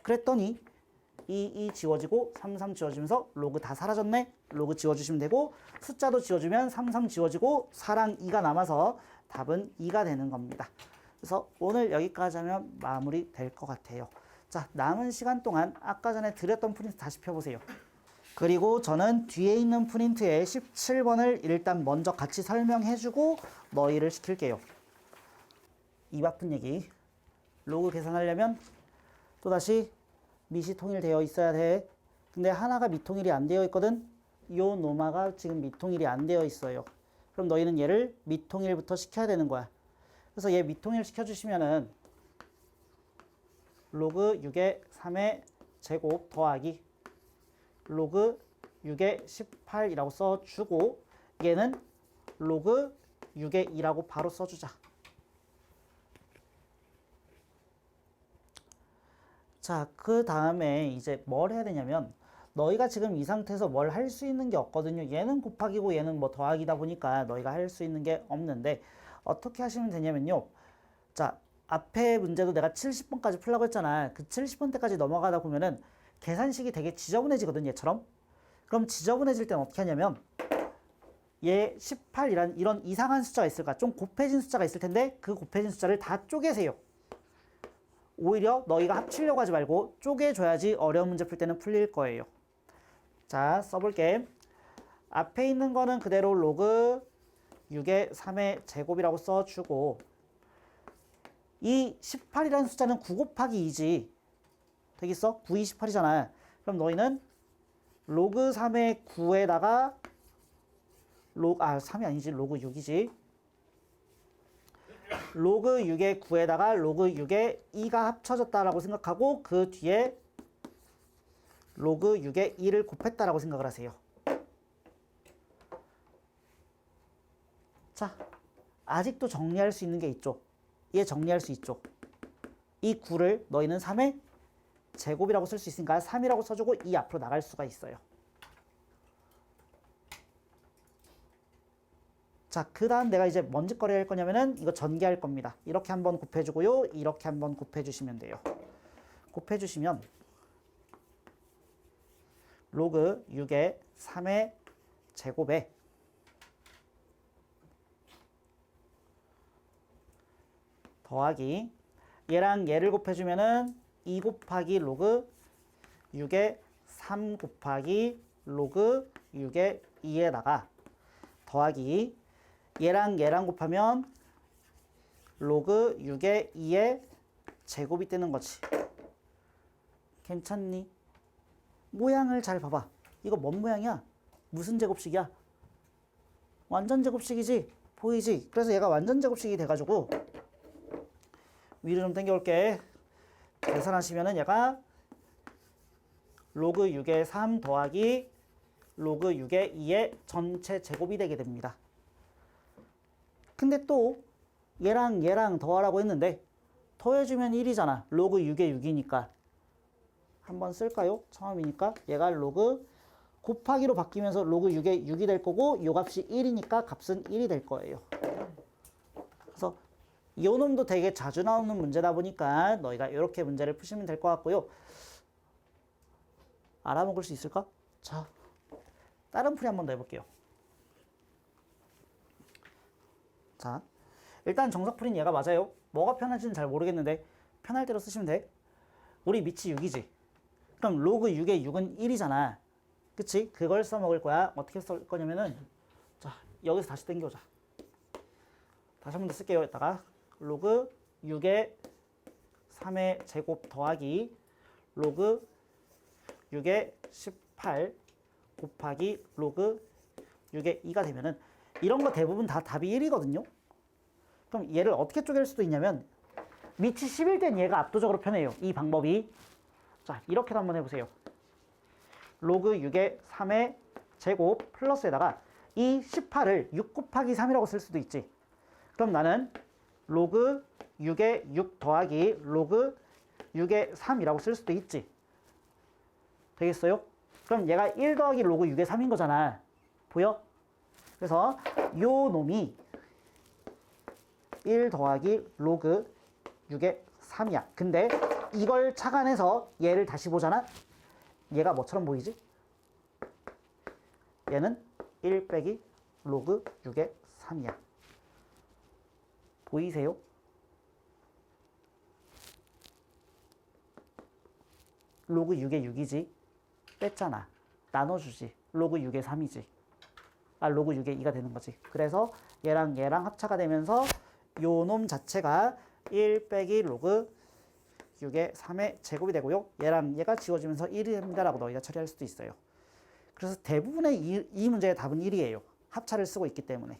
그랬더니 2 지워지고 3 지워지면서 로그 다 사라졌네. 로그 지워주시면 되고 숫자도 지워주면 3 지워지고 4랑 2가 남아서 답은 2가 되는 겁니다. 그래서 오늘 여기까지 하면 마무리 될 것 같아요. 자, 남은 시간 동안 아까 전에 드렸던 프린트 다시 펴보세요. 그리고 저는 뒤에 있는 프린트에 17번을 일단 먼저 같이 설명해주고 너희를 시킬게요. 입 아픈 얘기. 로그 계산하려면 또다시 밑이 통일되어 있어야 돼. 근데 하나가 미통일이 안 되어 있거든. 요 노마가 지금 미통일이 안 되어 있어요. 그럼 너희는 얘를 미통일부터 시켜야 되는 거야. 그래서 얘 미통일 시켜주시면은 로그 6의 3의 제곱 더하기 로그 6의 18이라고 써주고 얘는 로그 6의 2라고 바로 써주자. 자, 그 다음에 이제 뭘 해야 되냐면 너희가 지금 이 상태에서 뭘 할 수 있는 게 없거든요. 얘는 곱하기고 얘는 뭐 더하기다 보니까 너희가 할 수 있는 게 없는데 어떻게 하시면 되냐면요. 자, 앞에 문제도 내가 70번까지 풀라고 했잖아. 그 70번 때까지 넘어가다 보면은 계산식이 되게 지저분해지거든, 얘처럼. 그럼 지저분해질 때는 어떻게 하냐면 얘 18이란 이런 이상한 숫자가 있을까? 좀 곱해진 숫자가 있을 텐데 그 곱해진 숫자를 다 쪼개세요. 오히려 너희가 합치려고 하지 말고 쪼개줘야지 어려운 문제 풀 때는 풀릴 거예요. 자, 써볼게. 앞에 있는 거는 그대로 로그 6의 3의 제곱이라고 써주고 이 18이라는 숫자는 9 곱하기 2지. 되겠어? 9, 28이잖아. 그럼 너희는 로그 3의 9에다가 3이 아니지. 로그 6이지. 로그 6의 9에다가 로그 6의 2가 합쳐졌다라고 생각하고 그 뒤에 로그 6의 2를 곱했다라고 생각을 하세요. 자, 아직도 정리할 수 있는 게 있죠. 얘 정리할 수 있죠. 이 9를 너희는 3의 제곱이라고 쓸 수 있으니까 3이라고 써주고 이 앞으로 나갈 수가 있어요. 자, 그 다음 내가 이제 뭔 짓거리 할 거냐면은 이거 전개할 겁니다. 이렇게 한번 곱해주고요. 이렇게 한번 곱해주시면 돼요. 곱해주시면 로그 6의 3의 제곱에 더하기 얘랑 얘를 곱해주면은 2 곱하기 로그 6의 3 곱하기 로그 6의 2에다가 더하기 얘랑 얘랑 곱하면 로그 6의 2의 제곱이 뜨는 거지. 괜찮니? 모양을 잘 봐봐. 이거 뭔 모양이야? 무슨 제곱식이야? 완전 제곱식이지? 보이지? 그래서 얘가 완전 제곱식이 돼가지고 위로 좀 당겨올게. 계산하시면은 얘가 로그 6의 3 더하기 로그 6의 2의 전체 제곱이 되게 됩니다. 근데 또 얘랑 얘랑 더하라고 했는데 더해주면 1이잖아. 로그 6의 6이니까. 한번 쓸까요? 처음이니까. 얘가 로그 곱하기로 바뀌면서 로그 6의 6이 될 거고 요 값이 1이니까 값은 1이 될 거예요. 그래서 이 놈도 되게 자주 나오는 문제다 보니까 너희가 이렇게 문제를 푸시면 될 것 같고요. 알아먹을 수 있을까? 자, 다른 풀이 한번 더 해볼게요. 자, 일단 정석풀이는 얘가 맞아요. 뭐가 편한지는 잘 모르겠는데 편할 대로 쓰시면 돼. 우리 밑이 6이지. 그럼 로그 6의 6은 1이잖아. 그치? 그걸 써먹을 거야. 어떻게 쓸 거냐면은 자, 여기서 다시 당겨오자. 다시 한 번 더 쓸게요. 이따가 로그 6의 3의 제곱 더하기 로그 6의 18 곱하기 로그 6의 2가 되면은 이런 거 대부분 다 답이 1이거든요. 그럼 얘를 어떻게 쪼갤 수도 있냐면 밑이 10일 땐 얘가 압도적으로 편해요. 이 방법이. 자, 이렇게도 한번 해보세요. 로그 6의 3의 제곱 플러스에다가 이 18을 6 곱하기 3이라고 쓸 수도 있지. 그럼 나는 로그 6의 6 더하기 로그 6의 3이라고 쓸 수도 있지. 되겠어요? 그럼 얘가 1 더하기 로그 6의 3인 거잖아. 보여? 그래서 요 놈이 1 더하기 로그 6의 3이야. 근데 이걸 착안해서 얘를 다시 보잖아. 얘가 뭐처럼 보이지? 얘는 1 빼기 로그 6의 3이야. 보이세요? 로그 6의 6이지. 뺐잖아. 나눠주지. 로그 6의 3이지. 아, 로그 6의 2가 되는 거지. 그래서 얘랑 얘랑 합차가 되면서 요 놈 자체가 1 빼기 로그 6의 3의 제곱이 되고요. 얘랑 얘가 지워지면서 1이 됩니다. 라고 너희가 처리할 수도 있어요. 그래서 대부분의 이 문제의 답은 1이에요. 합차를 쓰고 있기 때문에.